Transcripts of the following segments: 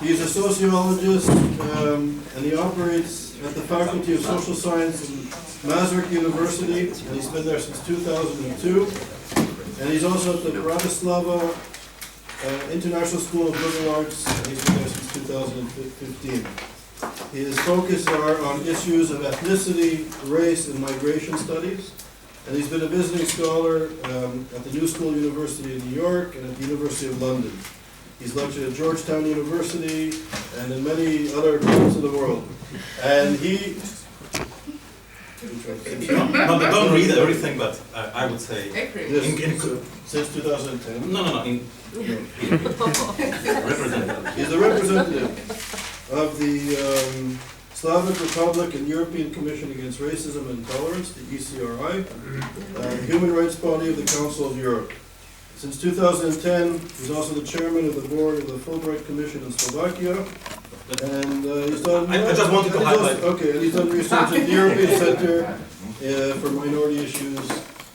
He's a sociologist, and he operates at the Faculty of Social Science in Masaryk University, and he's been there since 2002. And he's also at the Bratislava International School of Liberal Arts, and he's been there since 2015. His focus are on issues of ethnicity, race, and migration studies. And he's been a visiting scholar at the New School University in New York and at the University of London. He's lectured at Georgetown University and in many other parts of the world. And he... No, don't read everything, but I would say... Since 2010? No, representative. He's the representative of the Slavic Republic and European Commission Against Racism and Intolerance, the ECRI, the human rights body of the Council of Europe. Since 2010, he's also the chairman of the board of the Fulbright Commission in Slovakia, and he's done... I just wanted to highlight... Okay, and he's done research at the European Center for Minority Issues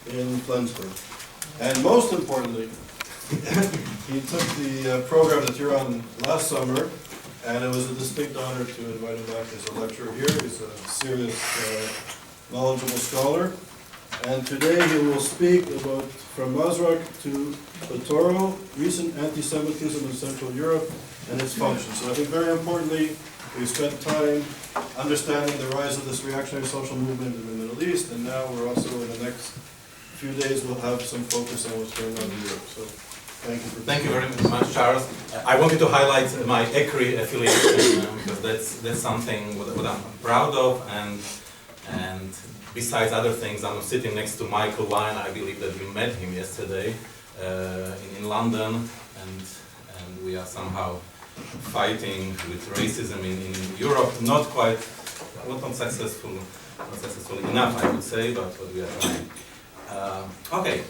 in Flensburg. And most importantly, he took the program that you're on last summer, and it was a distinct honor to invite him back as a lecturer here. He's a serious, knowledgeable scholar. And today he will speak about from Masaryk to Butora, recent anti-Semitism in Central Europe and its functions. So I think very importantly, we spent time understanding the rise of this reactionary social movement in the Middle East, and now we're also in the next few days we'll have some focus on what's going on in Europe. So thank you for Thank you very much, Charles. I wanted to highlight my ECRI affiliation because that's something what I'm proud of, and besides other things, I'm sitting next to Michael Wine. I believe that you met him yesterday in London, and we are somehow fighting with racism in Europe. Not successfully enough, I would say, but we are trying. Okay.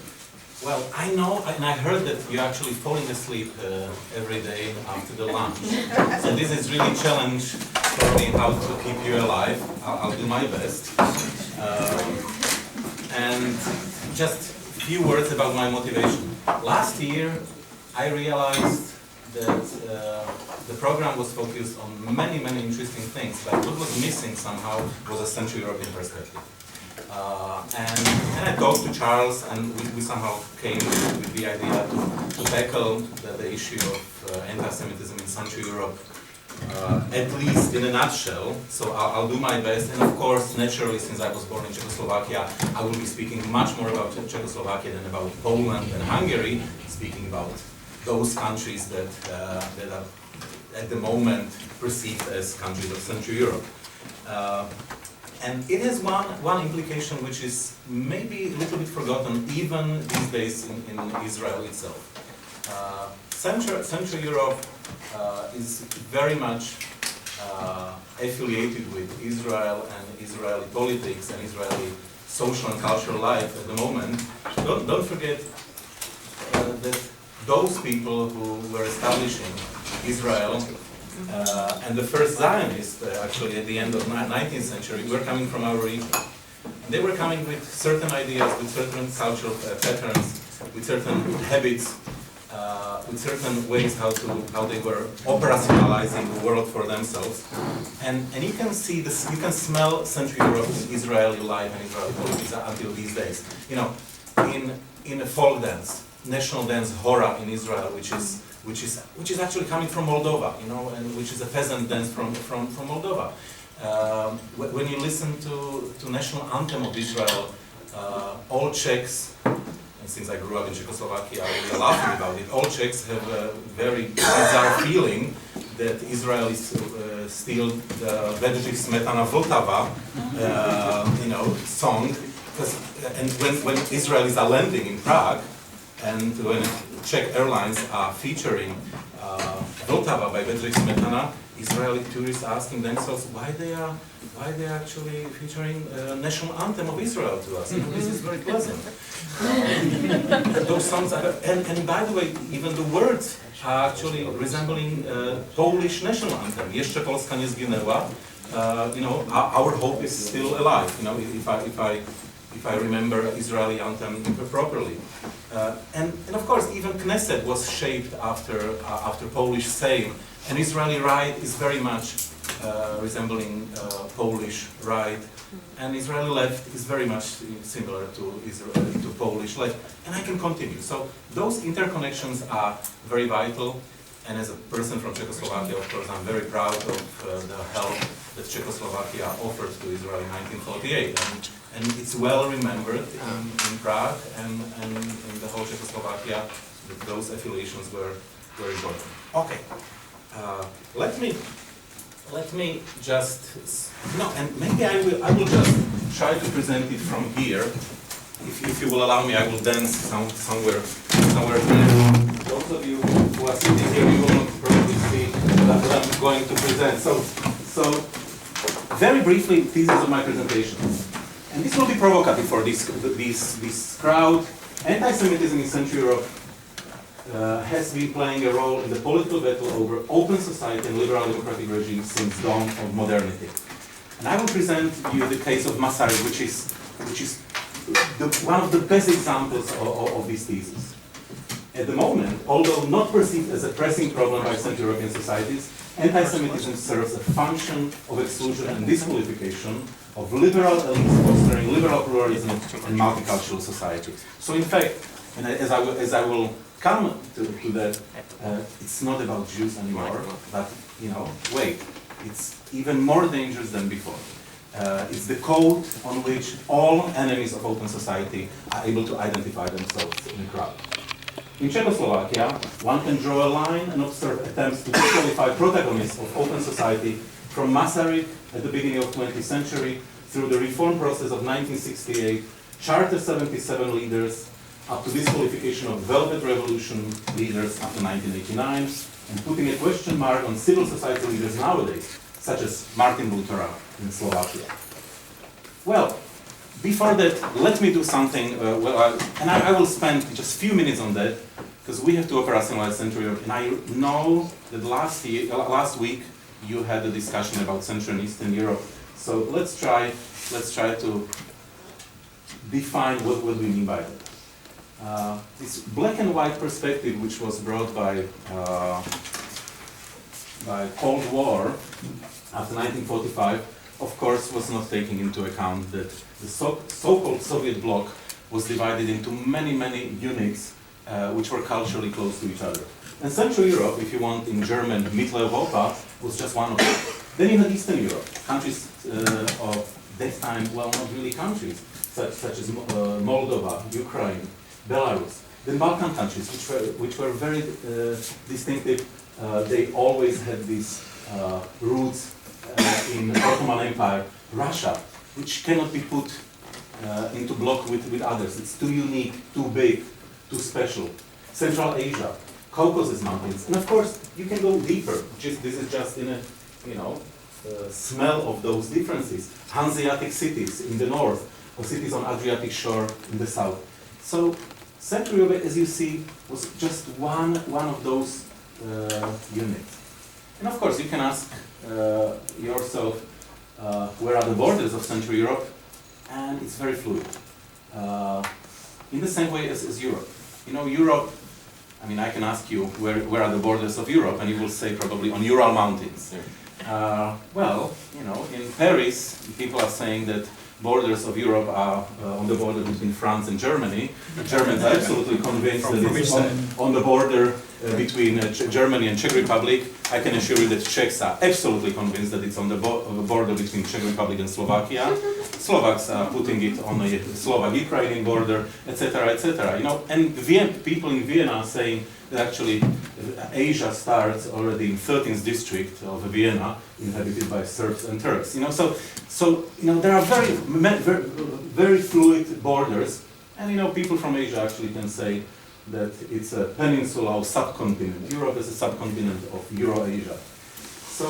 Well, I know, and I heard that you're actually falling asleep every day after the lunch. So this is really a challenge for me how to keep you alive. I'll do my best. And just a few words about my motivation. Last year, I realized that the program was focused on many interesting things, but what was missing somehow was a Central European perspective. And I talked to Charles, and we somehow came with the idea to tackle the issue of anti-Semitism in Central Europe, at least in a nutshell. So I'll do my best, and of course, naturally, since I was born in Czechoslovakia, I will be speaking much more about Czechoslovakia than about Poland and Hungary, speaking about those countries that are at the moment perceived as countries of Central Europe. And it has one implication which is maybe a little bit forgotten even these days in Israel itself. Central Europe is very much affiliated with Israel and Israeli politics and Israeli social and cultural life at the moment. Don't forget that those people who were establishing Israel and the first Zionists, actually at the end of the 19th century, were coming from our region. They were coming with certain ideas, with certain cultural patterns, with certain habits, with certain ways how they were operationalizing the world for themselves. And you can see this, you can smell Central Europe's Israeli life and Israeli politics until these days. You know, in a folk dance, national dance Hora in Israel, which is actually coming from Moldova, you know, and which is a peasant dance from Moldova. When you listen to national anthem of Israel, all Czechs, and since I grew up in Czechoslovakia, we are laughing about it, all Czechs have a very bizarre feeling that Israel is still the Bedřich Smetana Vltava, you know, song. And when Israelis are landing in Prague, and when Czech airlines are featuring Vltava by Bedřich Smetana, Israeli tourists asking themselves why they are actually featuring national anthem of Israel to us. This is very pleasant. Those songs are, and by the way, even the words are actually resembling Polish national anthem. Jeszcze Polska nie zginęła. You know, our hope is still alive. You know, if I remember Israeli anthem properly. And of course, even Knesset was shaped after Polish Sejm. And Israeli right is very much resembling Polish right, and Israeli left is very much similar to Polish left, and I can continue. So those interconnections are very vital, and as a person from Czechoslovakia, of course, I'm very proud of the help that Czechoslovakia offered to Israel in 1948, and it's well remembered in Prague and in the whole Czechoslovakia that those affiliations were very important. Okay, let me just and maybe I will just try to present it from here. If you will allow me, I will dance somewhere here. Those of you who are sitting here, you will not probably see what I'm going to present. So very briefly, this is my presentation, and this will be provocative for this crowd. Anti-Semitism in Central Europe has been playing a role in the political battle over open society and liberal democratic regimes since dawn of modernity. And I will present you the case of Masaryk, which is one of the best examples of this thesis. At the moment, although not perceived as a pressing problem by Central European societies, anti-Semitism serves a function of exclusion and disqualification of liberal elites fostering liberal pluralism and multicultural society. So in fact, and as I will come to that, it's not about Jews anymore, but wait, it's even more dangerous than before. It's the code on which all enemies of open society are able to identify themselves in a crowd. In Czechoslovakia, one can draw a line and observe attempts to disqualify protagonists of open society from Masaryk at the beginning of the 20th century through the reform process of 1968, Charter 77 leaders, up to disqualification of Velvet Revolution leaders after 1989, and putting a question mark on civil society leaders nowadays, such as Martin Butora in Slovakia. Well, before that, let me do something, and I will spend just a few minutes on that, because we have to operationalize Central Europe, and I know that last week you had a discussion about Central and Eastern Europe, so let's try to define what we mean by that. This black and white perspective, which was brought by Cold War after 1945, of course, was not taking into account that the so-called Soviet bloc was divided into many, many units which were culturally close to each other. And Central Europe, if you want in German, Mitteleuropa, was just one of them. Then you had Eastern Europe, countries of that time, well, not really countries, such as Moldova, Ukraine, Belarus. Then Balkan countries, which were very distinctive. They always had these roots in the Ottoman Empire. Russia, which cannot be put into block with others. It's too unique, too big, too special. Central Asia, Caucasus Mountains, and of course you can go deeper. This is just in a smell of those differences. Hanseatic cities in the north, or cities on Adriatic shore in the south. So Central Europe, as you see, was just one of those units. And of course, you can ask yourself, where are the borders of Central Europe? And it's very fluid. In the same way as Europe. Europe, I mean, I can ask you, where are the borders of Europe? And you will say probably on Ural Mountains. Well, in Paris, people are saying that borders of Europe are on the border between France and Germany. The Germans are absolutely convinced that it's on the border between Germany and Czech Republic. I can assure you that Czechs are absolutely convinced that it's on the border between Czech Republic and Slovakia. Slovaks are putting it on the Slovak-Ukrainian border, etc., etc. And people in Vienna are saying that actually Asia starts already in 13th district of Vienna, inhabited by Serbs and Turks. So there are very fluid borders, and people from Asia actually can say that it's a peninsula or subcontinent. Europe is a subcontinent of Eurasia. So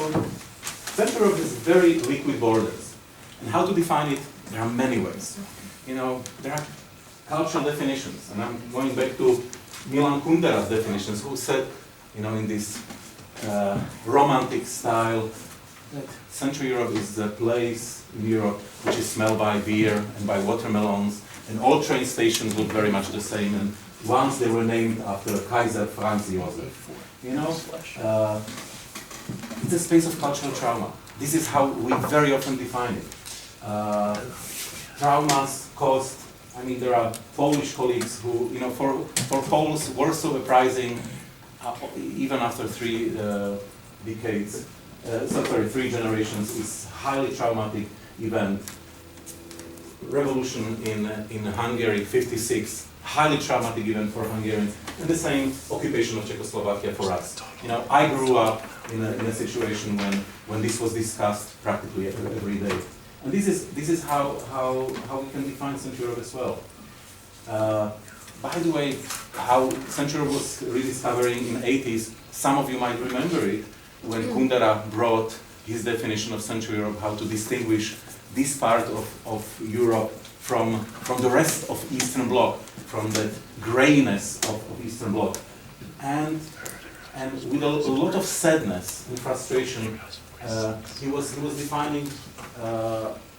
Central Europe has very liquid borders. And how to define it? There are many ways. There are cultural definitions, and I'm going back to Milan Kundera's definitions, who said, in this romantic style, that Central Europe is the place in Europe which is smelled by beer and by watermelons, and all train stations look very much the same, and once they were named after Kaiser Franz Josef. it's a space of cultural trauma. This is how we very often define it. Traumas caused, I mean, there are Polish colleagues who, you know, for Poles, Warsaw Uprising, even after three generations, is highly traumatic event. Revolution in Hungary, 56, highly traumatic event for Hungarians, and the same occupation of Czechoslovakia for us. You know, I grew up in a situation when this was discussed practically every day, and this is how we can define Central Europe as well. By the way, how Central Europe was rediscovering in the 80s, some of you might remember it when Kundera brought his definition of Central Europe, how to distinguish this part of Europe from the rest of Eastern Bloc, from the grayness of Eastern Bloc. And with a lot of sadness and frustration, he was defining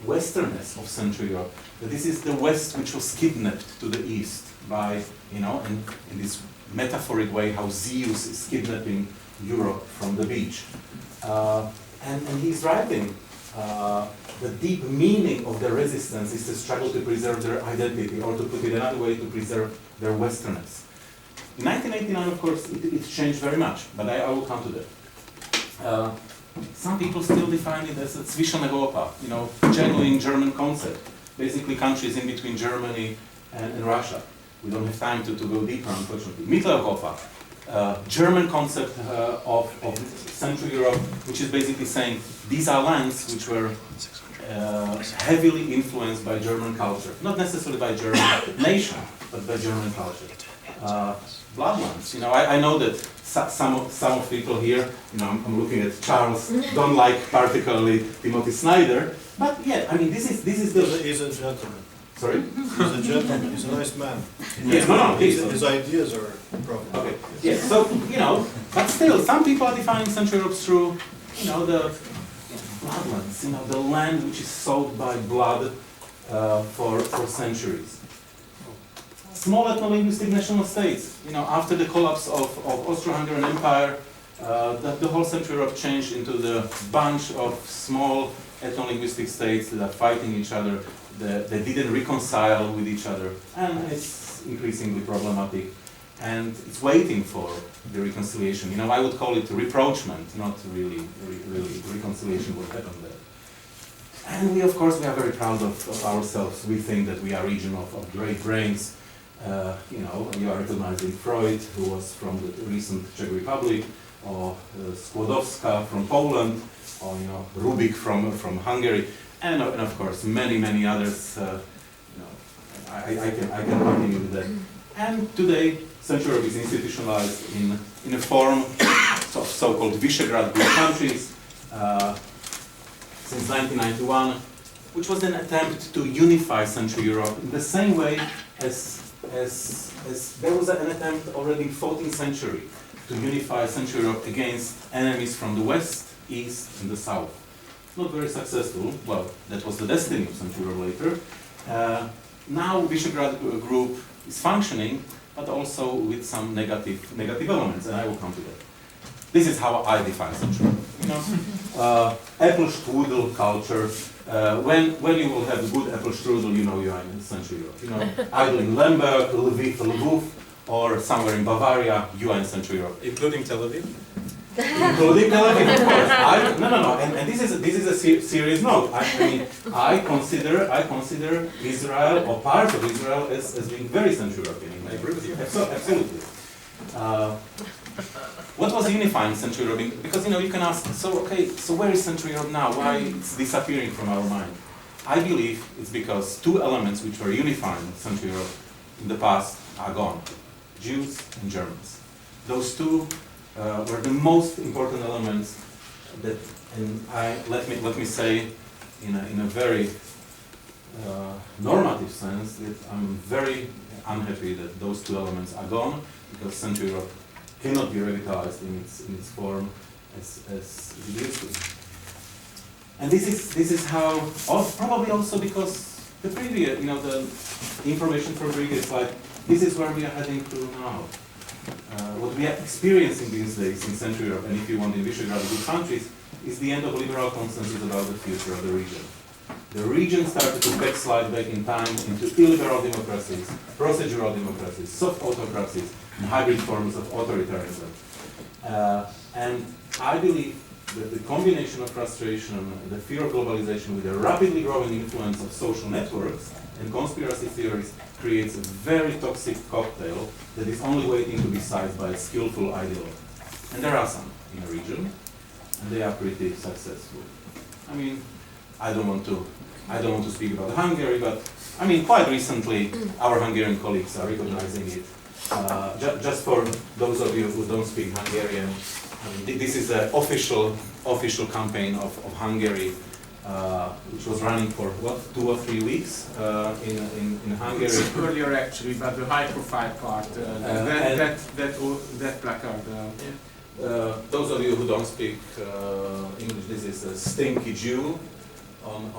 Westernness of Central Europe. That this is the West which was kidnapped to the East by, you know, in this metaphoric way, how Zeus is kidnapping Europe from the beach. And he's writing the deep meaning of their resistance is to struggle to preserve their identity, or to put it another way, to preserve their Westernness. In 1989, of course, it changed very much, but I will come to that. Some people still define it as a Zwischen Europa, you know, genuine German concept, basically countries in between Germany and Russia. We don't have time to go deeper, unfortunately. Mitteleuropa, German concept of Central Europe, which is basically saying these are lands which were heavily influenced by German culture, not necessarily by German nation, but by German culture. Bloodlands, you know, I know that some of people here, you know, I'm looking at Charles, don't like particularly Timothy Snyder, but yeah, I mean, this is the. He's a gentleman. Sorry? He's a gentleman. He's a nice man. Yes, no, his ideas are problematic. Okay. Yeah. So you know, but still, some people are defining Central Europe through, you know, the bloodlands, you know, the land which is soaked by blood for centuries. Small ethno-linguistic national states. You know, after the collapse of Austro-Hungarian Empire, the whole Central Europe changed into the bunch of small ethno-linguistic states that are fighting each other. They didn't reconcile with each other, and it's increasingly problematic. And it's waiting for the reconciliation. You know, I would call it reproachment, not really reconciliation will happen there. And we, of course, we are very proud of ourselves. We think that we are a region of great brains. You know, you are recognizing Freud, who was from the recent Czech Republic, or Skłodowska from Poland, or, you know, Rubik from Hungary, and of course many others. You know, I can continue with that. And today, Central Europe is institutionalized in a form of so-called Visegrad Group countries since 1991, which was an attempt to unify Central Europe in the same way as there was an attempt already in the 14th century to unify Central Europe against enemies from the west, east, and the south. Not very successful. Well, that was the destiny of Central Europe later. Now Visegrad Group is functioning, but also with some negative elements, and I will come to that. This is how I define Central Europe. You know, Apfelstrudel culture. When you will have good Apfelstrudel, you know you are in Central Europe. You know, either in Lemberg, Lviv, or somewhere in Bavaria, you are in Central Europe. Including Tel Aviv? Including Tel Aviv, of course. No. And this is a serious note. I mean, I consider Israel, or part of Israel, as being very Central European. I agree with you. Absolutely. What was unifying Central Europe? Because, you know, you can ask, so where is Central Europe now? Why it's disappearing from our mind? I believe it's because two elements which were unifying Central Europe in the past are gone: Jews and Germans. Those two were the most important elements that, and let me say in a very normative sense, that I'm very unhappy that those two elements are gone, because Central Europe cannot be revitalized in its form as it used to. And this is how, probably also because the previous, you know, the information from the previous slide, this is where we are heading to now. What we are experiencing these days in Central Europe, and if you want in Visegrad Group countries, is the end of liberal consensus about the future of the region. The region started to backslide back in time into illiberal democracies, procedural democracies, soft autocracies, and hybrid forms of authoritarianism. And I believe that the combination of frustration, the fear of globalization with the rapidly growing influence of social networks and conspiracy theories creates a very toxic cocktail that is only waiting to be sized by a skillful ideologue. And there are some in the region, and they are pretty successful. I mean, I don't want to speak about Hungary, but I mean, quite recently, our Hungarian colleagues are recognizing it. Just for those of you who don't speak Hungarian, I mean, this is an official campaign of Hungary, which was running for what, 2 or 3 weeks in Hungary. It's earlier actually, but the high-profile part, that placard. Those of you who don't speak English, this is a stinky Jew on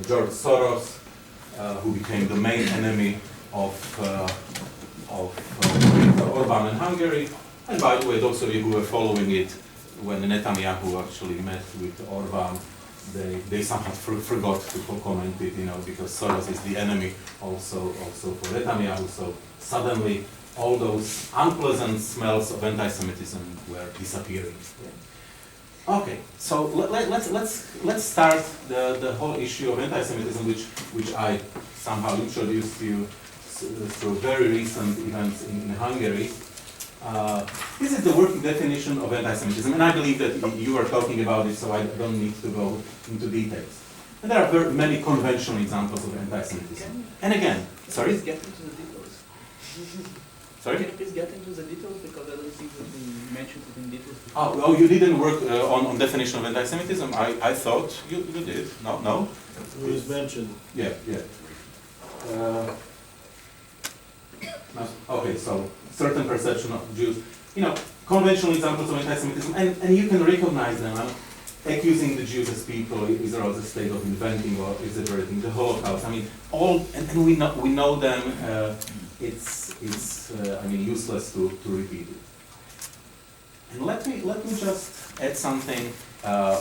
George Soros, who became the main enemy of Orban in Hungary. And by the way, those of you who were following it, when Netanyahu actually met with Orban, they somehow forgot to comment it, you know, because Soros is the enemy also for Netanyahu. So suddenly, all those unpleasant smells of anti-Semitism were disappearing. Okay, so let's start the whole issue of anti-Semitism, which I somehow introduced to you through very recent events in Hungary. This is the working definition of anti-Semitism, and I believe that you are talking about it, so I don't need to go into details. And there are very many conventional examples of anti-Semitism. And again, sorry? Please get into the details. Sorry? Can you please get into the details, because I don't think that we mentioned it in details before. Oh, you didn't work on definition of anti-Semitism? I thought you did. No? It was mentioned. Yeah. Okay, so certain perception of Jews, you know, conventional examples of anti-Semitism, and you can recognize them, accusing the Jews as people, Israel as a state of inventing or exaggerating the Holocaust. I mean, and we know them. It's I mean, useless to repeat it. And let me just add something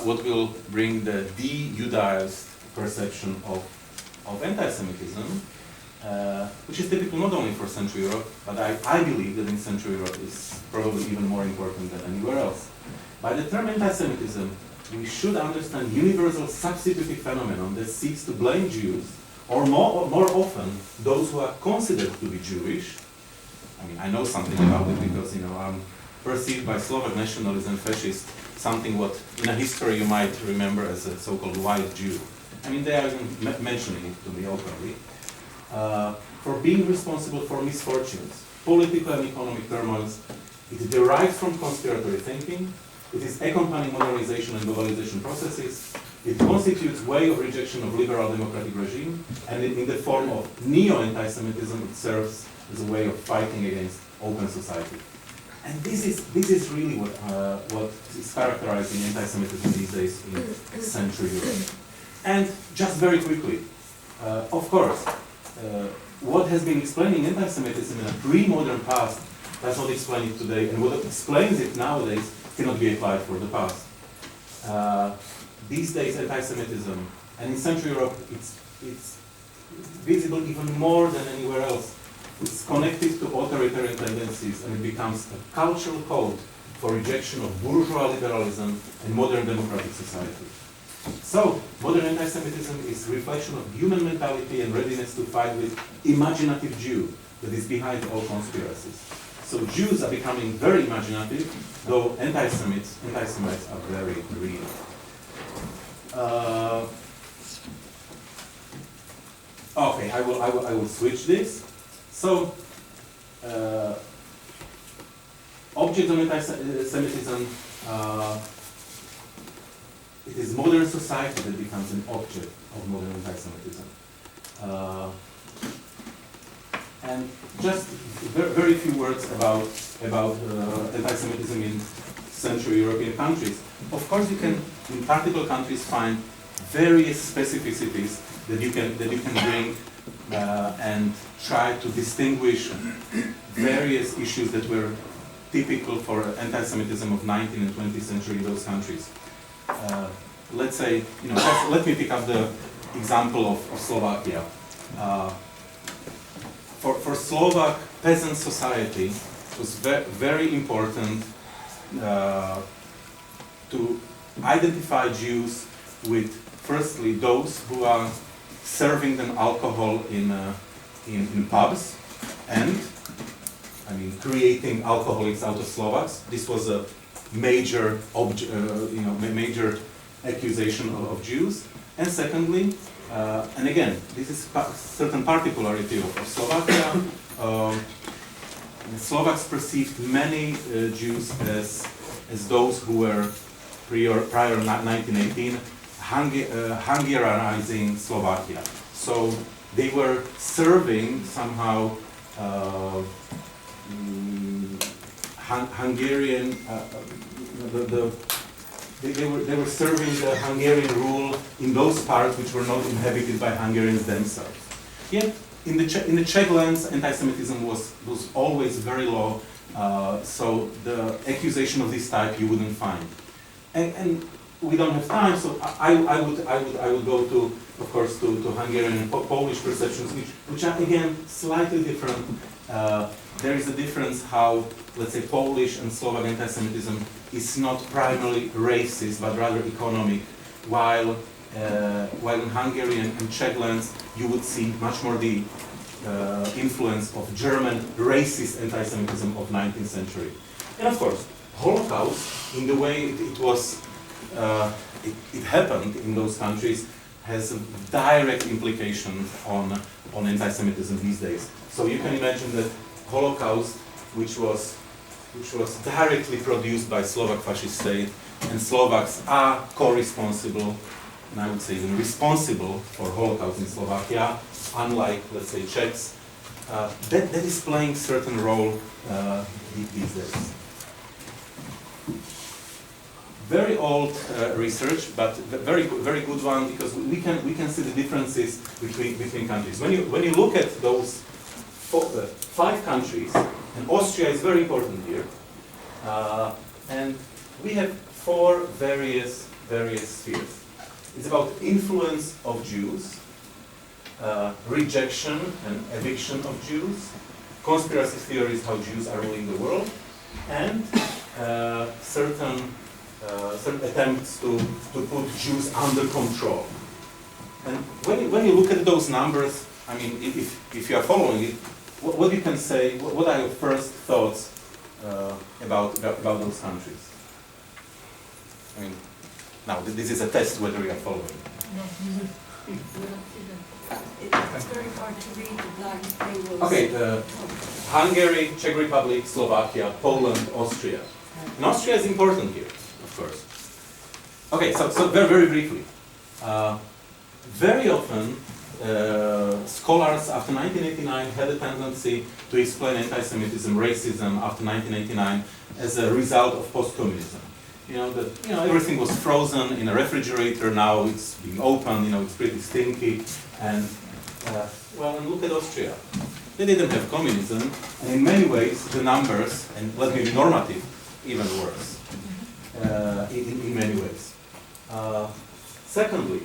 what will bring the de-Judaized perception of anti-Semitism, which is typical not only for Central Europe, but I believe that in Central Europe is probably even more important than anywhere else. By the term anti-Semitism, we should understand universal substitutive phenomenon that seeks to blame Jews, or more often, those who are considered to be Jewish. I mean, I know something about it because, you know, I'm perceived by Slovak nationalism, fascist, something what in a history you might remember as a so-called white Jew. I mean, they are even mentioning it to me openly. For being responsible for misfortunes, political and economic turmoils. It derives from conspiratory thinking. It is accompanying modernization and globalization processes. It constitutes way of rejection of liberal democratic regime, and in the form of neo-anti-Semitism, it serves as a way of fighting against open society. And this is really what is characterizing anti-Semitism these days in Central Europe. And just very quickly, of course, what has been explaining anti-Semitism in a pre-modern past does not explain it today, and what explains it nowadays cannot be applied for the past. These days, anti-Semitism, and in Central Europe, it's visible even more than anywhere else. It's connected to authoritarian tendencies, and it becomes a cultural code for rejection of bourgeois liberalism and modern democratic society. So, modern anti-Semitism is a reflection of human mentality and readiness to fight with imaginative Jew that is behind all conspiracies. So Jews are becoming very imaginative, though anti-Semites are very real. Okay, I will switch this. So, object of anti-Semitism, it is modern society that becomes an object of modern anti-Semitism. And just very few words about anti-Semitism in Central European countries. Of course, you can, in particular countries, find various specificities that you can bring and try to distinguish various issues that were typical for anti-Semitism of 19th and 20th century in those countries. Let's say, let me pick up the example of Slovakia. For Slovak peasant society, it was very important to identify Jews with, firstly, those who are serving them alcohol in pubs, and creating alcoholics out of Slovaks. This was a major, major accusation of Jews. And secondly, and again, this is a certain particularity of Slovakia. The Slovaks perceived many Jews as those who were prior 1918 Hungarizing Slovakia. So they were serving somehow Hungarian. They were serving the Hungarian rule in those parts which were not inhabited by Hungarians themselves. Yet in the Czech lands, anti-Semitism was always very low. So the accusation of this type you wouldn't find. And we don't have time, so I would go to, of course, to Hungarian and Polish perceptions, which are again slightly different. There is a difference how, let's say, Polish and Slovak anti-Semitism is not primarily racist, but rather economic, while in Hungarian and Czech lands you would see much more the influence of German racist anti-Semitism of 19th century. And of course, Holocaust, in the way it was, it happened in those countries, has a direct implication on anti-Semitism these days. So you can imagine that Holocaust, which was directly produced by Slovak fascist state, and Slovaks are co-responsible, and I would say even responsible for Holocaust in Slovakia, unlike, let's say, Czechs, that is playing certain role these days. Very old research, but very good one, because we can see the differences between countries. When you look at those 5 countries, and Austria is very important here, and we have 4 various spheres. It's about influence of Jews, rejection and eviction of Jews, conspiracy theories how Jews are ruling the world, and certain attempts to put Jews under control. And when you look at those numbers, I mean, if you are following it, what you can say, what are your first thoughts about those countries? I mean, now this is a test whether you are following. It's very hard to read the blank tables. Okay, Hungary, Czech Republic, Slovakia, Poland, Austria. And Austria is important here, of course. Okay, so very briefly. Very often, scholars after 1989 had a tendency to explain anti-Semitism, racism after 1989 as a result of post-communism. Everything was frozen in a refrigerator, now it's being opened, it's pretty stinky, and and look at Austria. They didn't have communism, and in many ways the numbers, and let me be normative, even worse, in many ways. Secondly,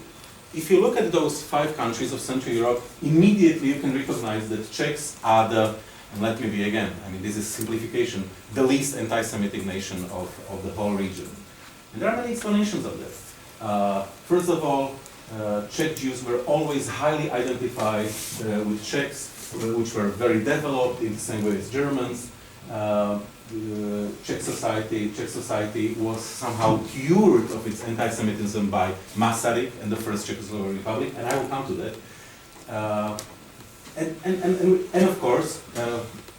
if you look at those 5 countries of Central Europe, immediately you can recognize that Czechs are and let me be again, I mean this is simplification, the least anti-Semitic nation of the whole region. And there are many explanations of this. First of all, Czech Jews were always highly identified with Czechs, which were very developed in the same way as Germans. Czech society was somehow cured of its anti-Semitism by Masaryk and the first Czechoslovak Republic, and I will come to that. And of course,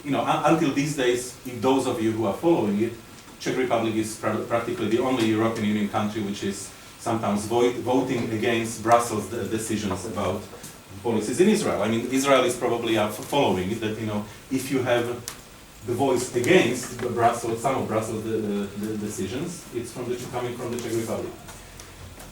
until these days, if those of you who are following it, Czech Republic is practically the only European Union country which is sometimes voting against Brussels' decisions about policies in Israel. I mean, Israel is probably following it, that if you have the voice against some of Brussels' decisions, it's coming from the Czech Republic.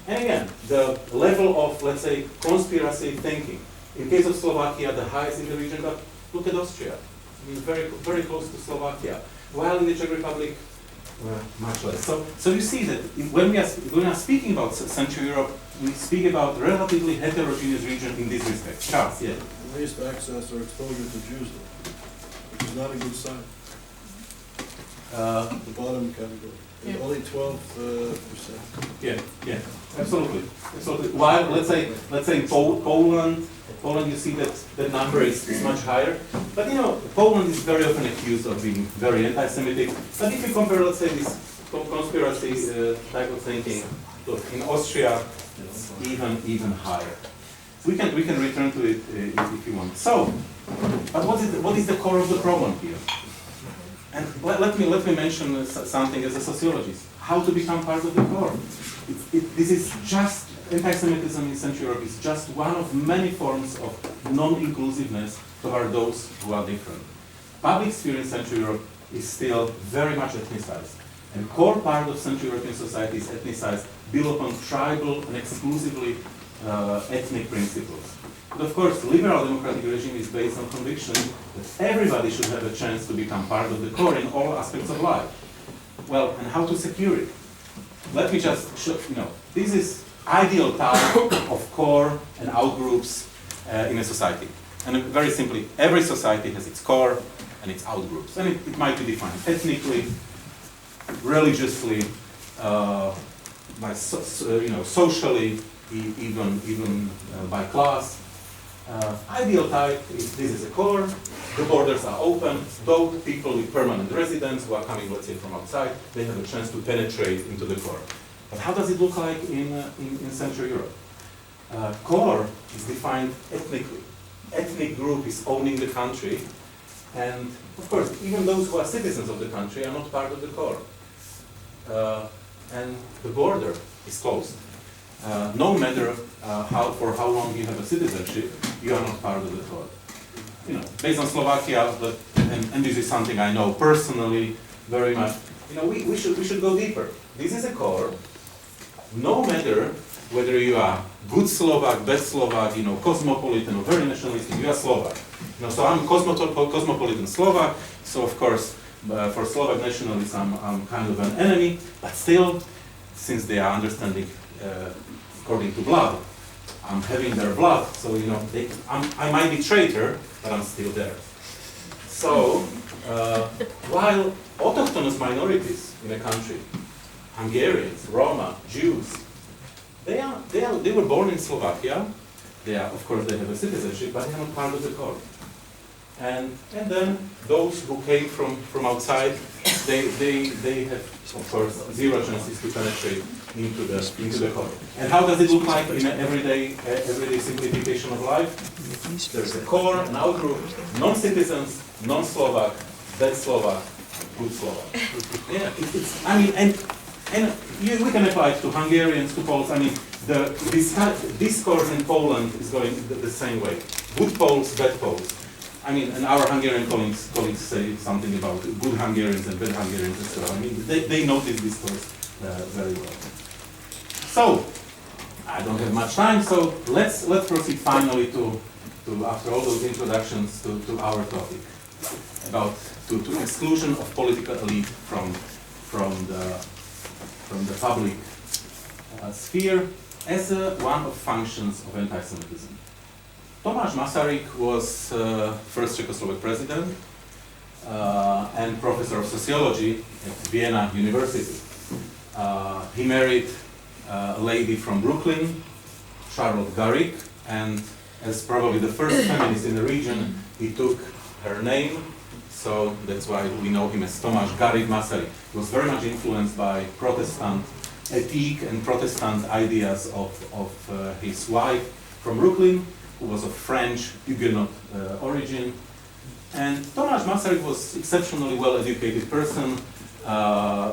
And again, the level of, let's say, conspiracy thinking. In case of Slovakia, the highest in the region, but look at Austria. I mean, very close to Slovakia. while in the Czech Republic, much less. So you see that when we are speaking about Central Europe, we speak about relatively heterogeneous region in this respect. Charles, yeah. Least access or exposure to Jews, though, which is not a good sign. The bottom category, Yeah. only 12%. Yeah, absolutely. While let's say in Poland, you see that the number is much higher. But you know, Poland is very often accused of being very anti-Semitic. But if you compare, let's say, this conspiracy type of thinking, look, in Austria, it's even higher. We can return to it if you want. So, but what is the core of the problem here? And let me mention something as a sociologist. How to become part of the core? This is just anti-Semitism in Central Europe is just one of many forms of non-inclusiveness toward those who are different. Public sphere in Central Europe is still very much ethnicized, and core part of Central European society is ethnicized, built upon tribal and exclusively ethnic principles. But of course, liberal democratic regime is based on conviction that everybody should have a chance to become part of the core in all aspects of life. Well, and how to secure it? Let me just show, this is ideal type of core and outgroups in a society. And very simply, every society has its core and its outgroups. And it might be defined ethnically, religiously, by socially, even by class. Ideal type is this is a core, the borders are open, both people with permanent residence who are coming, let's say, from outside, they have a chance to penetrate into the core. But how does it look like in Central Europe? Core is defined ethnically. Ethnic group is owning the country, and of course, even those who are citizens of the country are not part of the core. And the border is closed. No matter for how long you have a citizenship, you are not part of the core. Based on Slovakia, and this is something I know personally very much. We should go deeper. This is a core. No matter whether you are good Slovak, bad Slovak, cosmopolitan or very nationalistic, you are Slovak. So I'm cosmopolitan Slovak. So of course, for Slovak nationalists, I'm kind of an enemy. But still, since they are understanding according to blood, I'm having their blood. So I might be traitor, but I'm still there. So while autochthonous minorities in a country, Hungarians, Roma, Jews, they were born in Slovakia. Of course, they have a citizenship, but they are not part of the core. And then those who came from outside, they have, of course, zero chances to penetrate into the core. And how does it look like in an everyday simplification of life? There's a core, an outgroup, non-citizens, non-Slovak, bad Slovak, good Slovak. Yeah, we can apply it to Hungarians, to Poles. The discourse in Poland is going the same way. Good Poles, bad Poles. And our Hungarian colleagues say something about good Hungarians and bad Hungarians and so on. They know this discourse very well. So, I don't have much time, so let's proceed finally to after all those introductions, to our topic about to exclusion of political elite from the public sphere as one of functions of anti-Semitism. Tomáš Masaryk was first Czechoslovak president and professor of sociology at Vienna University. He married a lady from Brooklyn, Charlotte Garrick, and as probably the first feminist in the region, he took her name, so that's why we know him as Tomáš Garrick Masaryk. He was very much influenced by Protestant ethique and Protestant ideas of his wife from Brooklyn, who was of French Huguenot origin. And Tomáš Masaryk was exceptionally well-educated person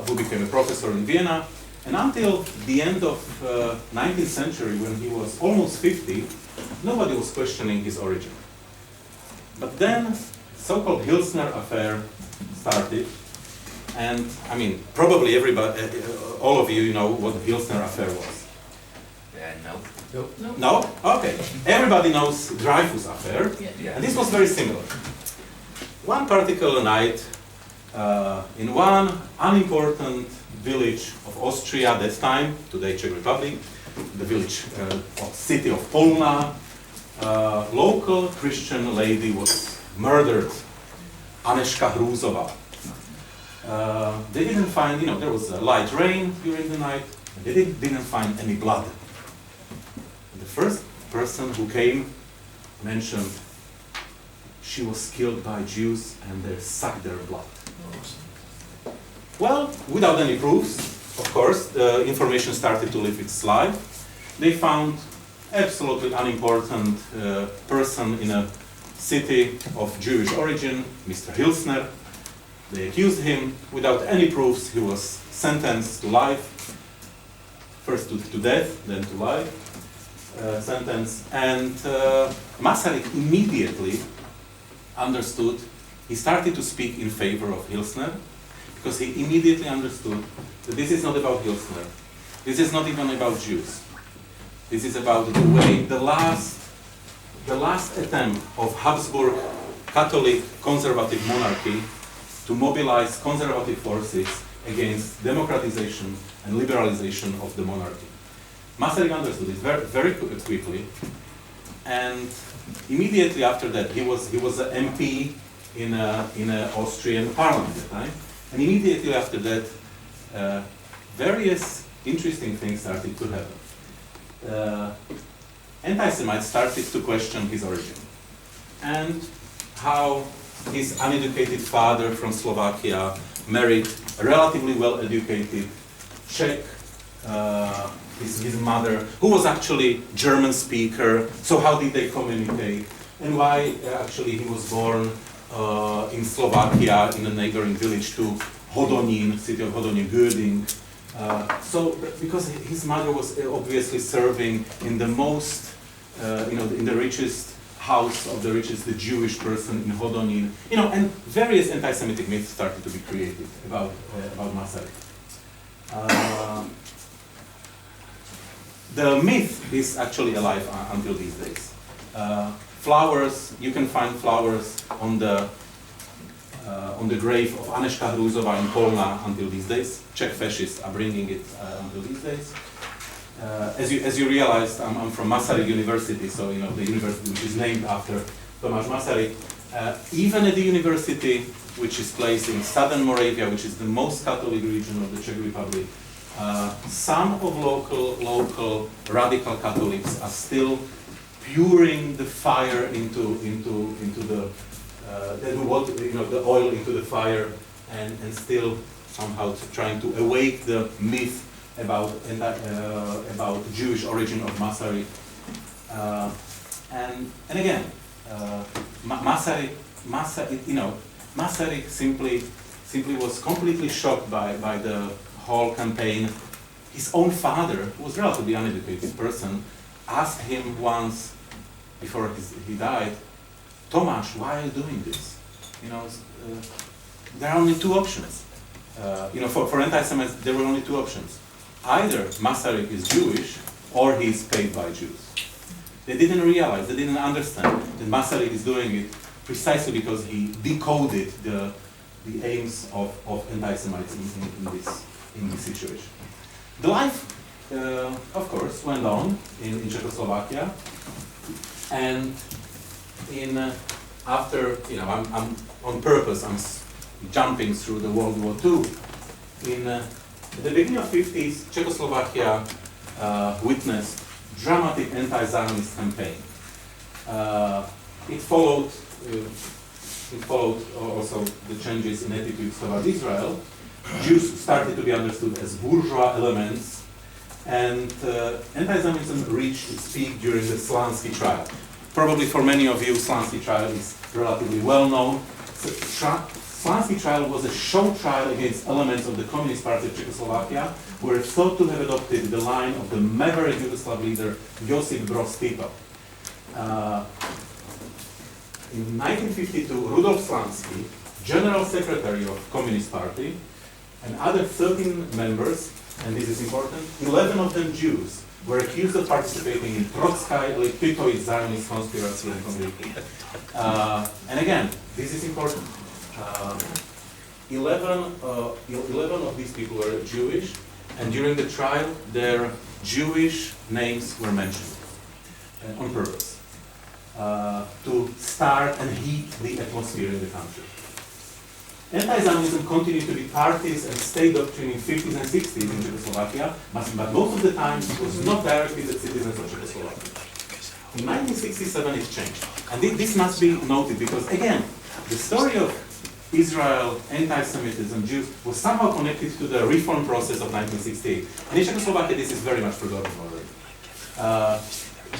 who became a professor in Vienna. And until the end of 19th century, when he was almost 50, nobody was questioning his origin. But then, so-called Pilsner affair started. And probably everybody, all of you know what the Pilsner affair was. No. No? Okay. Everybody knows Dreyfus affair. Yeah. And this was very similar. One particular night, in one unimportant village of Austria at that time, today Czech Republic, the village or city of Polna, local Christian lady was murdered, Aneška Hrůzová. They didn't find, there was a light rain during the night, and they didn't find any blood. And the first person who came mentioned she was killed by Jews and they sucked their blood. Well, without any proofs, of course, the information started to live its life. They found absolutely unimportant person in a city of Jewish origin, Mr. Pilsner. They accused him without any proofs. He was sentenced to life, first to death, then to life sentence. And Masaryk immediately understood, he started to speak in favor of Pilsner, because he immediately understood that this is not about Pilsner. This is not even about Jews. This is about the way, the last attempt of Habsburg Catholic conservative monarchy to mobilize conservative forces against democratization and liberalization of the monarchy. Masaryk understood it very, very quickly, and immediately after that he was an MP in an Austrian parliament at the time, and immediately after that various interesting things started to happen. Anti-Semites started to question his origin and how his uneducated father from Slovakia married a relatively well-educated Czech, his mother, who was actually German speaker, so how did they communicate, and why actually he was born in Slovakia in a neighboring village to Hodonín, city of Hodonín, Göding. So because his mother was obviously serving in the most, in the richest house of the richest, the Jewish person in Hodonín, and various anti-Semitic myths started to be created about Masaryk. The myth is actually alive until these days. Flowers, you can find flowers on the grave of Aneška Hrůzová in Polna until these days. Czech fascists are bringing it until these days. As you realized, I'm from Masaryk University, so the university which is named after Tomáš Masaryk. Even at the university, which is placed in southern Moravia, which is the most Catholic region of the Czech Republic, some of local radical Catholics are still pouring the fire into the the oil into the fire, and still somehow trying to awake the myth about Jewish origin of Masaryk. And again, Masaryk simply was completely shocked by the whole campaign. His own father, who was a relatively uneducated person, asked him once before he died, "Tomáš, why are you doing this? There are only two options. For anti-Semites, there were only two options. Either Masaryk is Jewish, or he is paid by Jews." They didn't realize, they didn't understand that Masaryk is doing it precisely because he decoded the aims of anti-Semites in this situation. The life, of course, went on in Czechoslovakia, and after, I'm on purpose, I'm jumping through the World War II. At the beginning of the 50s, Czechoslovakia witnessed dramatic anti-Zionist campaign. It followed also the changes in attitudes toward Israel. Jews started to be understood as bourgeois elements, and anti-Zionism reached its peak during the Slansky trial. Probably for many of you, Slansky trial is relatively well known. Slansky trial was a show trial against elements of the Communist Party of Czechoslovakia, who were thought to have adopted the line of the maverick Yugoslav leader Josip Broz Tito. In 1952, Rudolf Slansky, General Secretary of Communist Party, and other 13 members, and this is important, 11 of them Jews, were accused of participating in Trotsky-Titoist Zionist conspiracy and community. And again, this is important. 11 of these people were Jewish, and during the trial, their Jewish names were mentioned on purpose to start and heat the atmosphere in the country. Anti-Zionism continued to be parties and state doctrine in 50s and 60s in Czechoslovakia, but most of the time it was not directed at citizens of Czechoslovakia. In 1967 it changed. And this must be noted because, again, the story of Israel, anti-Semitism, Jews, was somehow connected to the reform process of 1968. And in Czechoslovakia this is very much forgotten already.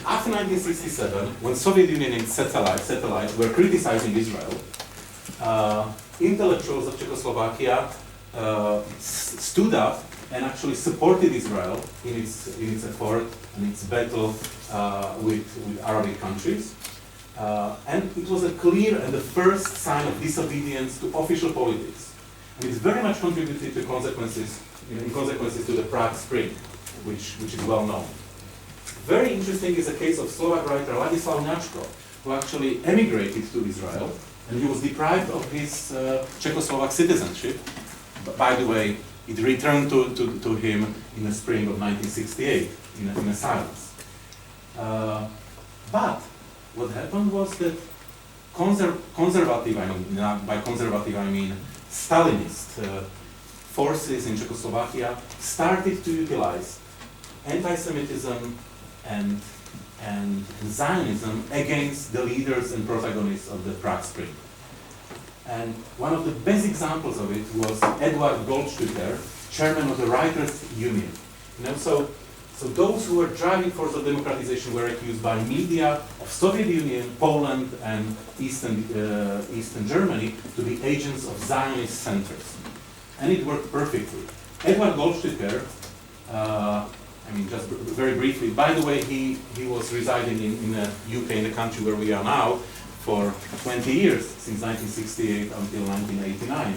After 1967, when Soviet Union and satellites were criticizing Israel, intellectuals of Czechoslovakia stood up and actually supported Israel in its effort and its battle with Arabic countries. And it was a clear and the first sign of disobedience to official politics. And it very much contributed to consequences to the Prague Spring, which is well known. Very interesting is the case of Slovak writer Ladislav Načko, who actually emigrated to Israel, and he was deprived of his Czechoslovak citizenship. But by the way, it returned to him in the spring of 1968 in a silence. But what happened was that conservative, by conservative I mean Stalinist forces in Czechoslovakia started to utilize anti-Semitism and Zionism against the leaders and protagonists of the Prague Spring. And one of the best examples of it was Edward Goldstücker, chairman of the Writers' Union. So those who were driving force of democratization were accused by media of Soviet Union, Poland, and Eastern Germany to be agents of Zionist centers. And it worked perfectly. Edward Goldstücker, just very briefly, by the way, he was residing in the UK, in the country where we are now, for 20 years, since 1968 until 1989,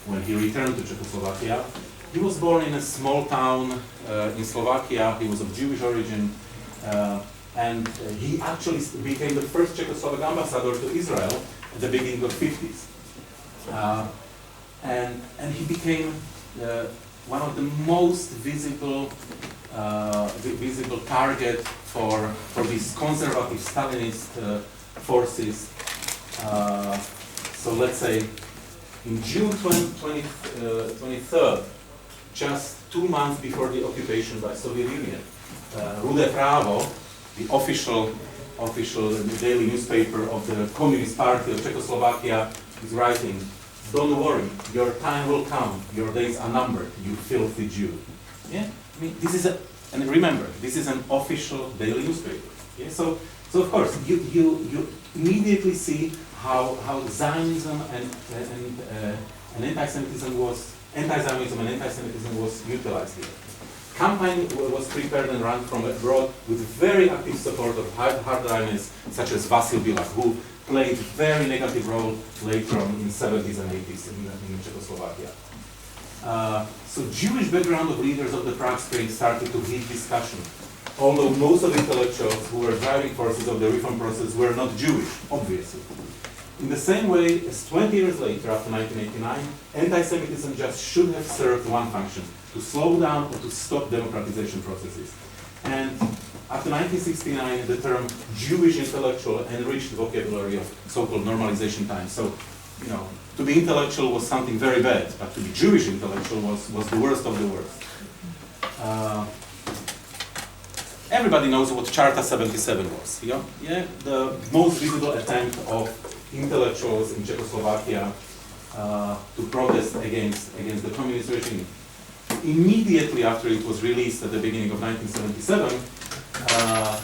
when he returned to Czechoslovakia. He was born in a small town in Slovakia. He was of Jewish origin, and he actually became the first Czechoslovak ambassador to Israel at the beginning of the 50s. And he became one of the most visible target for these conservative Stalinist forces. So let's say in June 23rd, just 2 months before the occupation by Soviet Union, Rude Právo, the official daily newspaper of the Communist Party of Czechoslovakia, is writing, "Don't worry, your time will come, your days are numbered, you filthy Jew." Yeah, this is and remember, this is an official daily newspaper. Yeah? So of course, you immediately see how Zionism and anti-Semitism was utilized here. Campaign was prepared and run from abroad with very active support of hardliners such as Vasil Bilak, who played a very negative role later on in the 70s and 80s in Czechoslovakia. So Jewish background of leaders of the Prague Spring started to heat discussion, although most of the intellectuals who were driving forces of the reform process were not Jewish, obviously. In the same way as 20 years later, after 1989, anti-Semitism just should have served one function, to slow down or to stop democratization processes. And after 1969, the term Jewish intellectual enriched the vocabulary of so-called normalization time. So, to be intellectual was something very bad, but to be Jewish intellectual was the worst of the worst. Everybody knows what Charta 77 was. Yeah? The most visible attempt of intellectuals in Czechoslovakia to protest against the communist regime. Immediately after it was released at the beginning of 1977,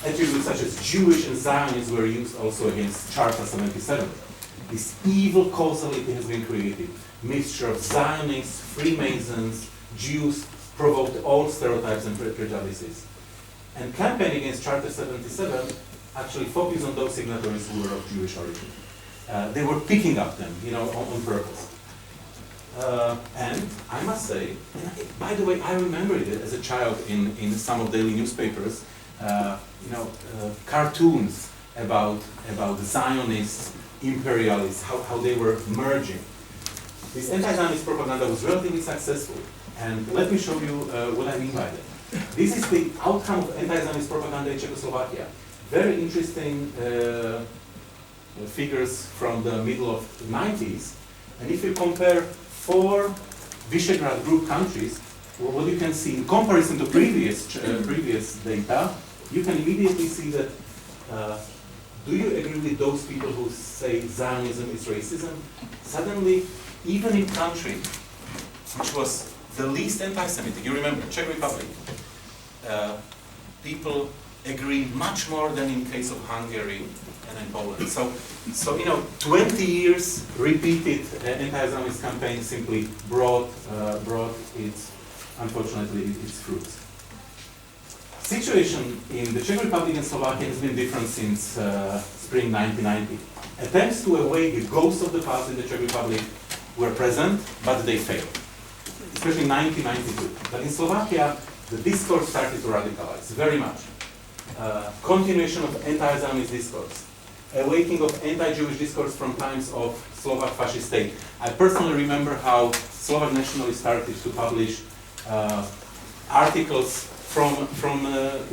attributes such as Jewish and Zionist were used also against Charta 77. This evil causality has been created. Mixture of Zionists, Freemasons, Jews provoked all stereotypes and prejudices. And campaign against Charta 77 actually focused on those signatories who were of Jewish origin. They were picking up them, on purpose. And I must say, by the way, I remember it as a child in some of daily newspapers, cartoons about Zionists, imperialists, how they were merging. this anti-Zionist propaganda was relatively successful. And let me show you what I mean by that. This is the outcome of anti-Zionist propaganda in Czechoslovakia. Very interesting figures from the middle of the 90s. And if you compare 4 Visegrad Group countries, what you can see in comparison to previous data, you can immediately see that, do you agree with those people who say Zionism is racism? Suddenly, even in country which was the least anti-Semitic, you remember, Czech Republic, people agree much more than in case of Hungary and in Poland. So 20 years repeated anti-Zionist campaign simply brought unfortunately, its fruits. Situation in the Czech Republic and Slovakia has been different since spring 1990. Attempts to awake the ghosts of the past in the Czech Republic were present, but they failed, especially in 1992. But in Slovakia, the discourse started to radicalize very much. Continuation of anti-Zionist discourse, awakening of anti-Jewish discourse from times of Slovak fascist state. I personally remember how Slovak nationalists started to publish articles from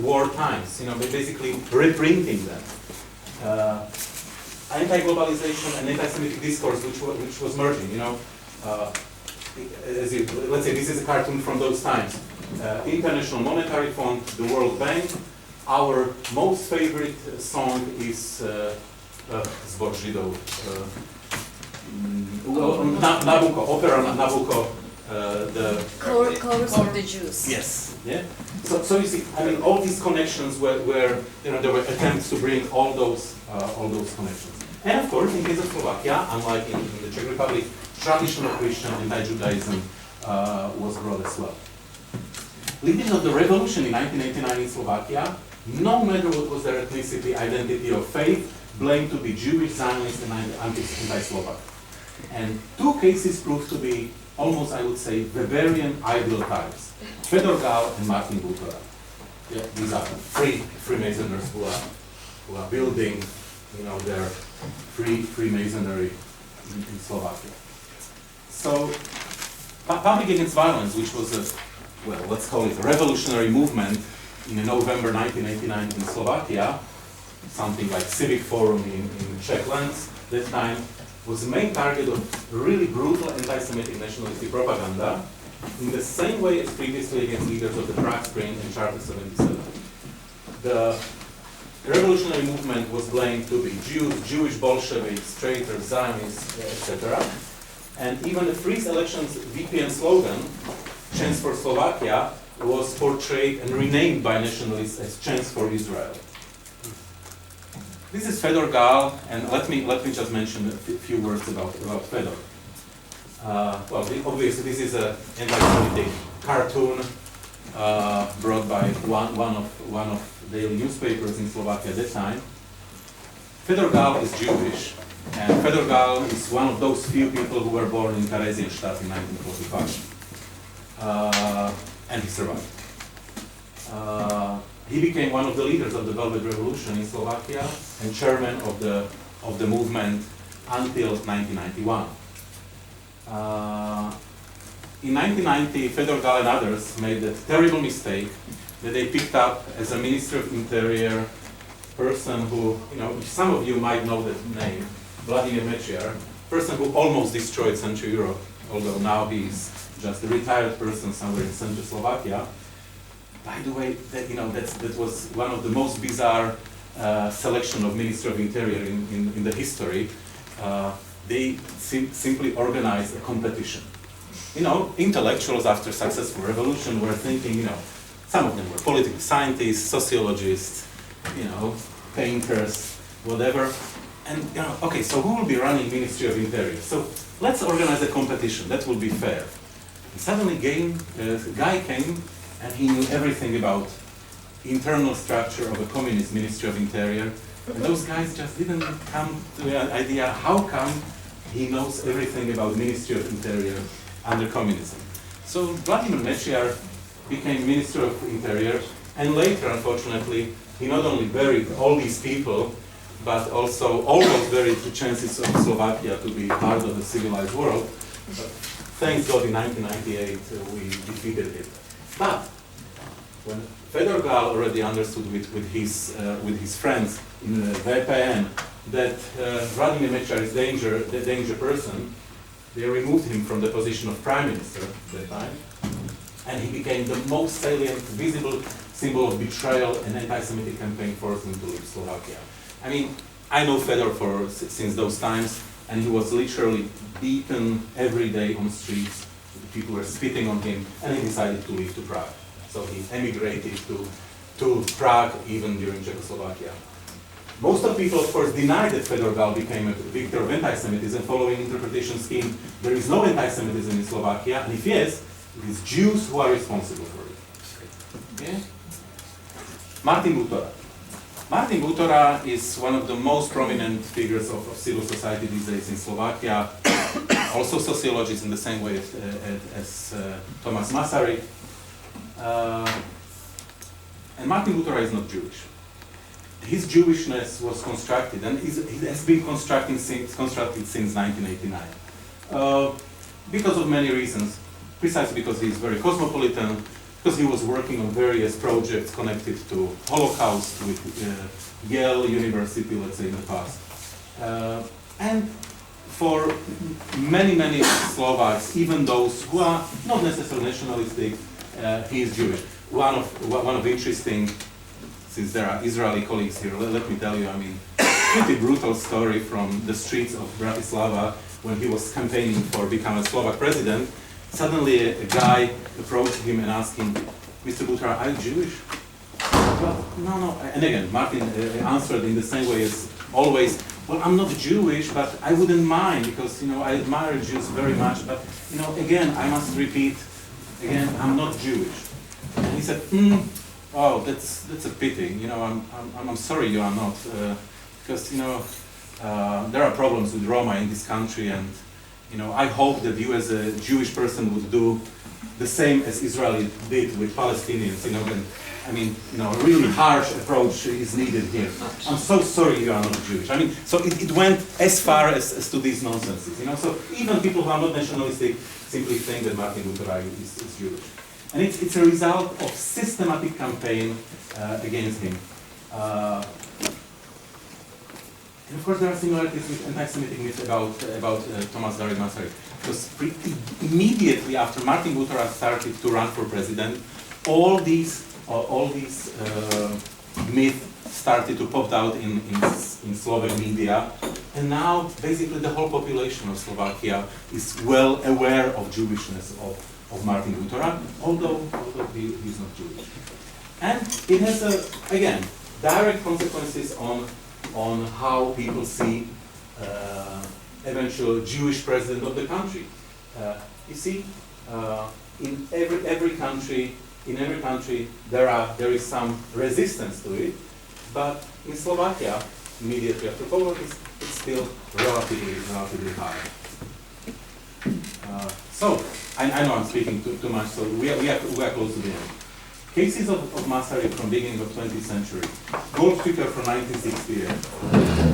war times, basically reprinting them. Anti-globalization and anti-Semitic discourse, which was merging. Let's say this is a cartoon from those times. International Monetary Fund, the World Bank. Our most favorite song is Zbor Židov. Nabucco, opera Nabucco. The Chorus of the Jews. Yes. Yeah. So you see, I mean, all these connections where there were attempts to bring all those connections. And of course, in case of Slovakia, unlike in the Czech Republic, traditional Christian anti-Judaism was brought as well. Leading of the revolution in 1989 in Slovakia, no matter what was their ethnicity, identity, or faith, blamed to be Jewish, Zionist, and anti-Slovak. And 2 cases proved to be almost, I would say, Weberian ideal types. Fedor Gál and Martin Butora. Yeah, these are Freemasoners who are building, their Freemasonry in Slovakia. So, Public Against Violence, which was let's call it a revolutionary movement in November 1989 in Slovakia, something like Civic Forum in Czech lands, that time, was the main target of really brutal anti-Semitic nationalistic propaganda in the same way as previously against leaders of the Prague Spring and Charter 77. The revolutionary movement was blamed to be Jews, Jewish Bolsheviks, traitors, Zionists, etc. And even the Freeze Elections VPN slogan, Chance for Slovakia, was portrayed and renamed by nationalists as Chance for Israel. This is Fedor Gál, and let me just mention a few words about Fedor. Obviously this is an anti-Semitic cartoon brought by one of daily newspapers in Slovakia at that time. Fedor Gál is Jewish, and Fedor Gál is one of those few people who were born in Theresienstadt in 1945. And he survived. He became one of the leaders of the Velvet Revolution in Slovakia and chairman of the movement until 1991. In 1990, Fedor Gál and others made the terrible mistake that they picked up as a Minister of Interior person who, some of you might know that name, Vladimir Mečiar, person who almost destroyed Central Europe, although now he's just a retired person somewhere in Central Slovakia. By the way, that was one of the most bizarre selection of Minister of Interior in the history. They simply organized a competition. Intellectuals after successful revolution were thinking, some of them were political scientists, sociologists, painters, whatever. And, okay, so who will be running Ministry of Interior? So let's organize a competition, that will be fair. And suddenly a guy came and he knew everything about internal structure of a communist Ministry of Interior. And those guys just didn't come to the idea, how come he knows everything about Ministry of Interior under communism? So Vladimir Mečiar became Minister of Interior, and later, unfortunately, he not only buried all these people, but also almost buried the chances of Slovakia to be part of the civilized world, But thank God in 1998 we defeated it. But when Fedor Gál already understood with his friends in the VPN that Vladimir Mečiar is the danger person, they removed him from the position of prime minister at that time, and he became the most salient, visible symbol of betrayal and anti-Semitic campaign forced him to leave Slovakia. I mean, I know Fedor since those times, and he was literally beaten every day on streets. People were spitting on him, and he decided to leave to Prague. So he emigrated to Prague even during Czechoslovakia. Most of people, of course, deny that Fedor Gál became a victor of anti-Semitism, following interpretation scheme, there is no anti-Semitism in Slovakia, and if yes, it is Jews who are responsible for it. Okay? Martin Butora. Martin Butora is one of the most prominent figures of civil society these days in Slovakia, also sociologist in the same way as Thomas Masaryk. And Martin Butora is not Jewish. His Jewishness was constructed, and it has been constructed since 1989. Because of many reasons, precisely because he is very cosmopolitan, because he was working on various projects connected to Holocaust with Yale University, let's say, in the past. And for many, many Slovaks, even those who are not necessarily nationalistic, he is Jewish. One of interesting, since there are Israeli colleagues here, let me tell you, I mean, pretty brutal story from the streets of Bratislava when he was campaigning for becoming a Slovak president. Suddenly a guy approached him and asked him, Mr. Butora, are you Jewish? Well, no. And again, Martin answered in the same way as always, well, I'm not Jewish, but I wouldn't mind because, I admire Jews very much. But, again, I must repeat, again, I'm not Jewish. And he said, oh, that's a pity. I'm sorry you are not, because there are problems with Roma in this country, and I hope that you as a Jewish person would do the same as Israel did with Palestinians. A really harsh approach is needed here. I'm so sorry you are not Jewish. So it went as far as to these nonsenses. So even people who are not nationalistic simply think that Martin Butora is Jewish. And it's a result of systematic campaign against him. And of course there are similarities with anti-Semitic myths about Thomas David Masaryk. Because pretty immediately after Martin Butora started to run for president, all these myths started to pop out in Slovak media, and now basically the whole population of Slovakia is well aware of Jewishness of Martin Butora, although he is not Jewish. And it has, again, direct consequences on how people see eventual Jewish president of the country. You see, in every country, there is some resistance to it, but in Slovakia, immediately after Poland, it's still relatively high. So, I know I'm speaking too much, so we are close to the end. Cases of Masaryk from beginning of 20th century, Goldstücker from 1968,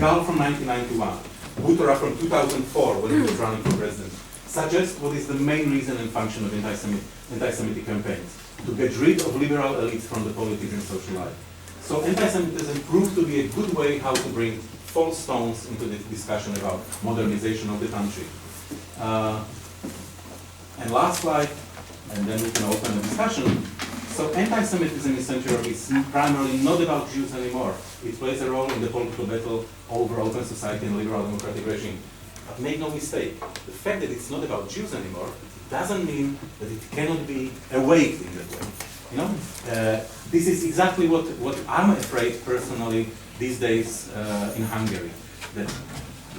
Gál from 1991, Butora from 2004 when he was running for president, suggest what is the main reason and function of anti-Semitic campaigns: to get rid of liberal elites from the politics and social life. So anti-Semitism proved to be a good way how to bring false stones into the discussion about modernization of the country. And last slide, and then we can open the discussion. So anti-Semitism in Central Europe is primarily not about Jews anymore. It plays a role in the political battle over open society and liberal democratic regime. But make no mistake, the fact that it's not about Jews anymore doesn't mean that it cannot be awaked in that way. This is exactly what I'm afraid personally these days in Hungary. That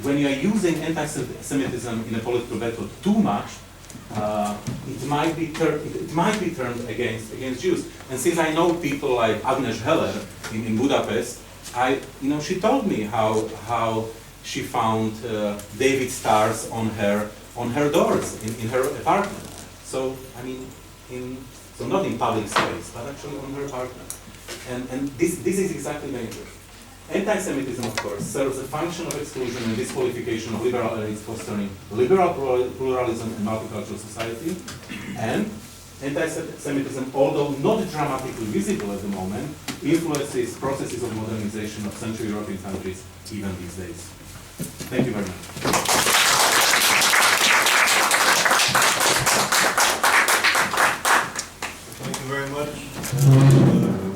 when you are using anti-Semitism in a political battle too much, it might be turned against Jews. And since I know people like Agnes Heller in Budapest, she told me how she found David stars on her doors in her apartment. So so not in public space, but actually on her apartment. And this is exactly dangerous. Anti-Semitism, of course, serves a function of exclusion and disqualification of liberal elites fostering liberal pluralism and multicultural society. And anti-Semitism, although not dramatically visible at the moment, influences processes of modernization of Central European countries even these days. Thank you very much. Thank you very much.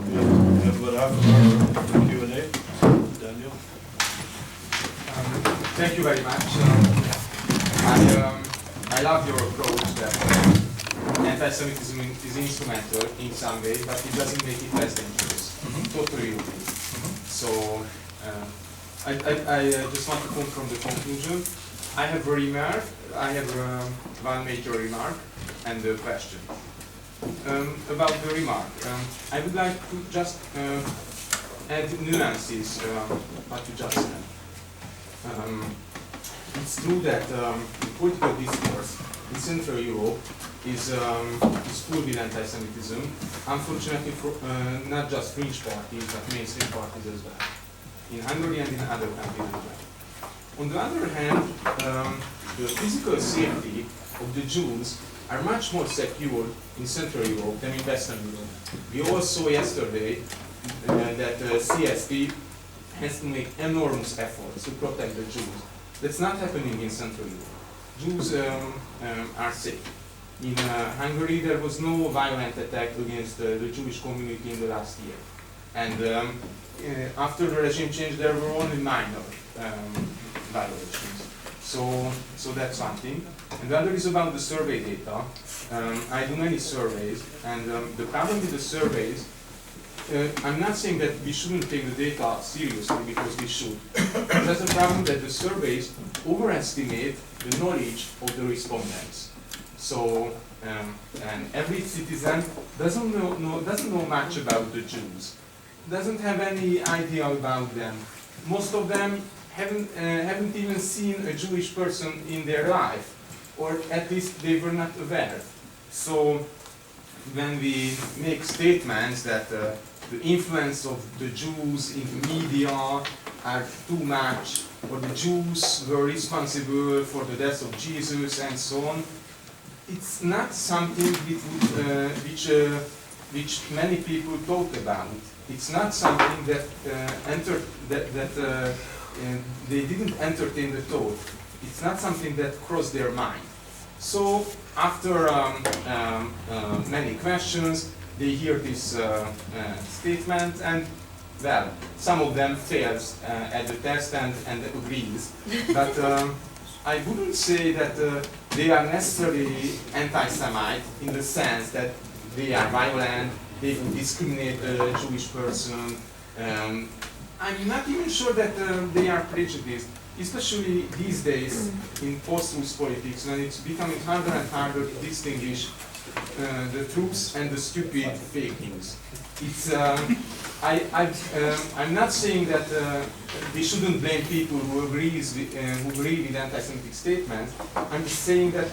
We have about half an hour for Q&A. Daniel? Thank you very much. I love your approach that anti-Semitism is instrumental in some way, but it doesn't make it less dangerous. Totally agree. So I just want to come from the conclusion. I have a remark. I have one major remark and a question. About the remark, I would like to just add nuances what you just said. It's true that the political discourse in Central Europe is full with anti-Semitism. Unfortunately, not just fringe parties, but mainstream parties as well, in Hungary and in other countries as well. On the other hand, the physical safety of the Jews are much more secure in Central Europe than in Western Europe. We all saw yesterday that CSP has to make enormous efforts to protect the Jews. That's not happening in Central Europe. Jews are safe. In Hungary, there was no violent attack against the Jewish community in the last year. And after the regime change, there were only minor violations. So that's one thing. And the other is about the survey data. I do many surveys, and the problem with the surveys, I'm not saying that we shouldn't take the data seriously, because we should. There's a problem that the surveys overestimate the knowledge of the respondents. So, and every citizen doesn't know much about the Jews, doesn't have any idea about them. Most of them haven't even seen a Jewish person in their life, or at least they were not aware. So when we make statements that the influence of the Jews in the media are too much, or the Jews were responsible for the death of Jesus and so on, it's not something which many people talk about. It's not something that they didn't entertain the thought. It's not something that crossed their mind. So after many questions, they hear this statement, and well, some of them fails at the test and agrees. But I wouldn't say that they are necessarily anti-Semite in the sense that they are violent, they would discriminate a Jewish person. I'm not even sure that they are prejudiced, especially these days in post-truth politics, when it's becoming harder and harder to distinguish the truths and the stupid fake news. It's, I'm not saying that we shouldn't blame people who agree with anti-Semitic statements. I'm just saying that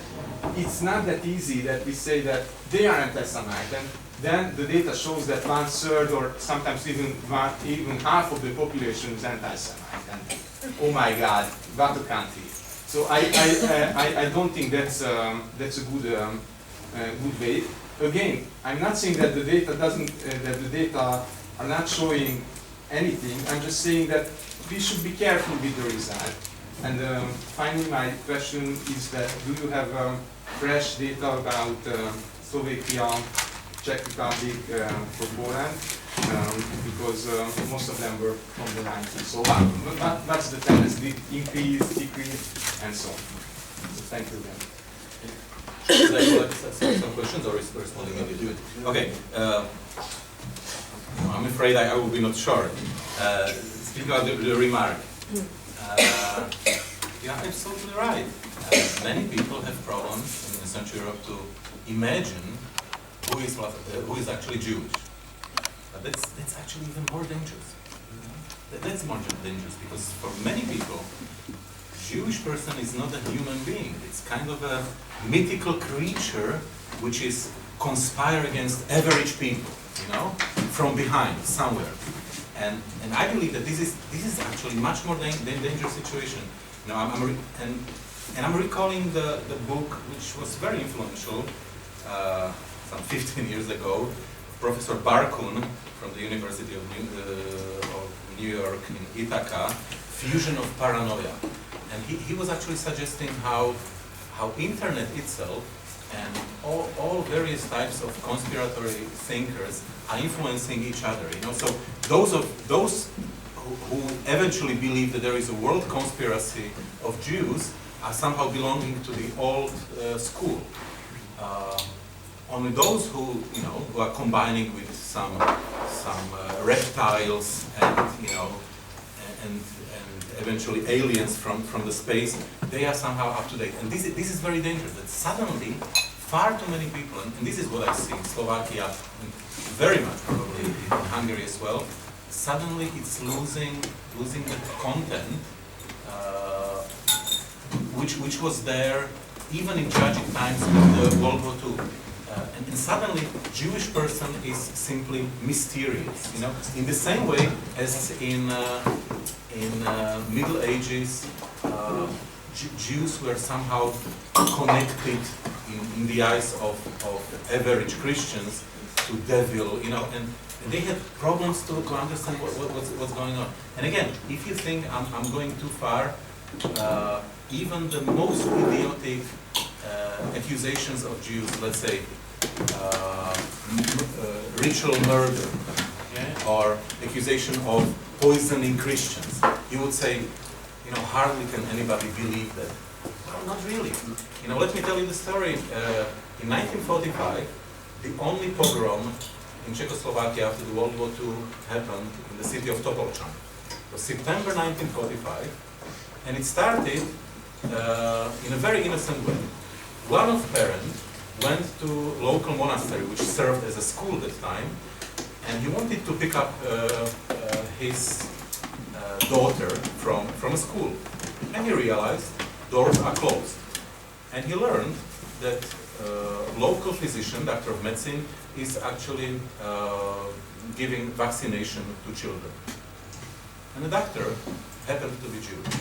it's not that easy that we say that they are anti-Semite, and then the data shows that 1/3 or sometimes even half of the population is anti-Semite. And oh my God, what a country! So I don't think that's a good way. Again, I'm not saying that the data are not showing anything. I'm just saying that we should be careful with the result. And finally, my question is that do you have fresh data about Slovakia, Czech Republic, for Poland? Because most of them were from the 90s. So what's the tendency? Increase, decrease, and so on. So thank you again. Should I collect some questions, or is responding immediately? Okay. I'm afraid I will be not short. Speaking of the remark, yeah, absolutely right. Many people have problems in Central Europe to imagine who is actually Jewish. But that's actually even more dangerous. That's more dangerous because for many people, Jewish person is not a human being. It's kind of a mythical creature which is conspire against average people, you know, from behind, somewhere. And I believe that this is actually much more dangerous situation. You know, I'm recalling the book which was very influential some 15 years ago. Professor Barkun from the University of New York in Ithaca, Fusion of Paranoia, and he was actually suggesting how internet itself and all various types of conspiratory thinkers are influencing each other. You know, so those who eventually believe that there is a world conspiracy of Jews are somehow belonging to the old school. Only those who are combining with some reptiles and and eventually aliens from the space, they are somehow up to date. And this is very dangerous. That suddenly far too many people, and this is what I see in Slovakia, and very much probably in Hungary as well. Suddenly it's losing the content which was there even in tragic times of the World War II. And suddenly, Jewish person is simply mysterious. You know, in the same way as in Middle Ages, Jews were somehow connected in the eyes of average Christians to devil. You know, and they had problems to understand what's going on. And again, if you think I'm going too far, even the most idiotic accusations of Jews, let's say ritual murder, yeah? Or accusation of poisoning Christians, you would say, hardly can anybody believe that. Well, not really. Let me tell you the story. In 1945, the only pogrom in Czechoslovakia after the World War II happened in the city of Topolčan. It was September 1945, and it started in a very innocent way. One of parents went to local monastery, which served as a school at that time, and he wanted to pick up his daughter from a school. And he realized doors are closed. And he learned that local physician, doctor of medicine, is actually giving vaccination to children. And the doctor happened to be Jewish.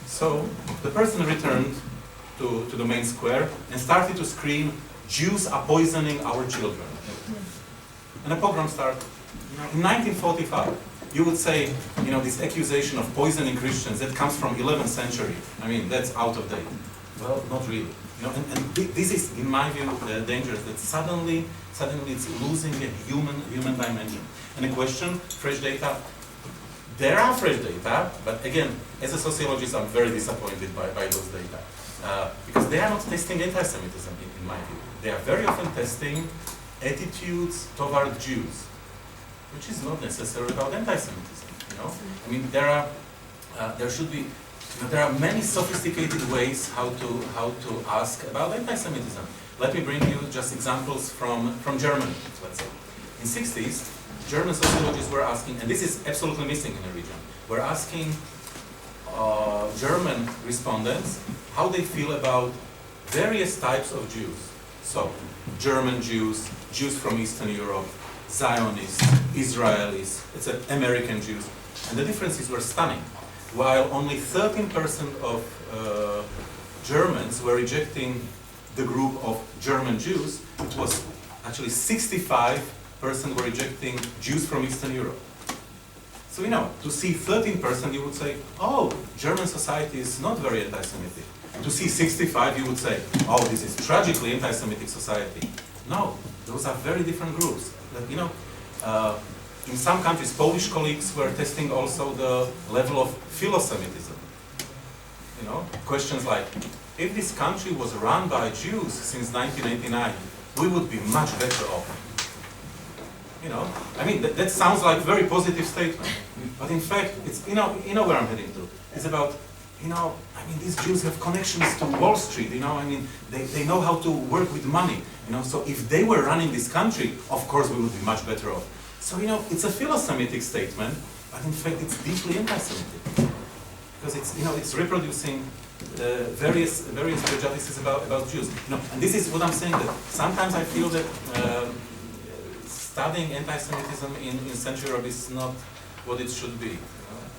So the person returned to the main square and started to scream, "Jews are poisoning our children." And a pogrom started. In 1945, you would say, this accusation of poisoning Christians, that comes from 11th century. I mean, that's out of date. Well, not really. And this is, in my view, dangerous, that suddenly it's losing a human dimension. And the question, fresh data, there are fresh data, but again, as a sociologist, I'm very disappointed by those data. Because they are not testing anti-Semitism, in my view. They are very often testing attitudes toward Jews, which is not necessarily about anti-Semitism. I mean, there are many sophisticated ways how to ask about anti-Semitism. Let me bring you just examples from Germany, let's say. In 60s, German sociologists were asking, and this is absolutely missing in the region, were asking German respondents how they feel about various types of Jews. So, German Jews, Jews from Eastern Europe, Zionists, Israelis, etc., American Jews. And the differences were stunning. While only 13% of Germans were rejecting the group of German Jews, it was actually 65% were rejecting Jews from Eastern Europe. So, to see 13%, you would say, oh, German society is not very anti-Semitic. To see 65, you would say, oh, this is tragically anti-Semitic society. No, those are very different groups. In some countries, Polish colleagues were testing also the level of philo-Semitism. Questions like, if this country was run by Jews since 1989, we would be much better off. I mean, that sounds like a very positive statement. But in fact, it's, where I'm heading to. It's about, these Jews have connections to Wall Street, I mean, they know how to work with money, so if they were running this country, of course we would be much better off. So, it's a philo-Semitic statement, but in fact it's deeply anti-Semitic. Because it's reproducing various prejudices about Jews. And this is what I'm saying, that sometimes I feel that studying anti-Semitism in Central Europe is not what it should be.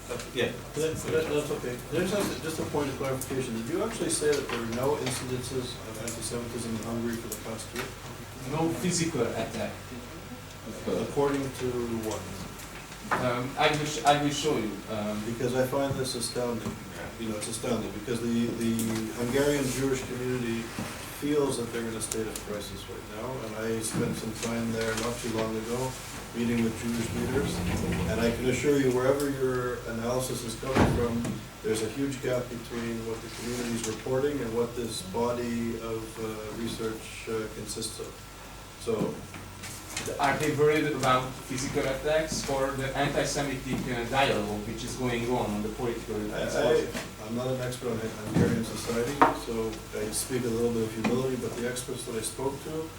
But yeah. That's okay. There's just a point of clarification. Did you actually say that there were no incidences of anti-Semitism in Hungary for the past year? No physical attack. According to what? I will show you. Because I find this astounding. You know, it's astounding because the Hungarian Jewish community feels that they're in a state of crisis right now, and I spent some time there not too long ago, meeting with Jewish leaders, and I can assure you, wherever your analysis is coming from, there's a huge gap between what the community is reporting and what this body of research consists of. So, are they worried about physical attacks or the anti-Semitic dialogue which is going on the political discourse? I'm not an expert on Hungarian society, so I speak a little bit of humility, but the experts that I spoke to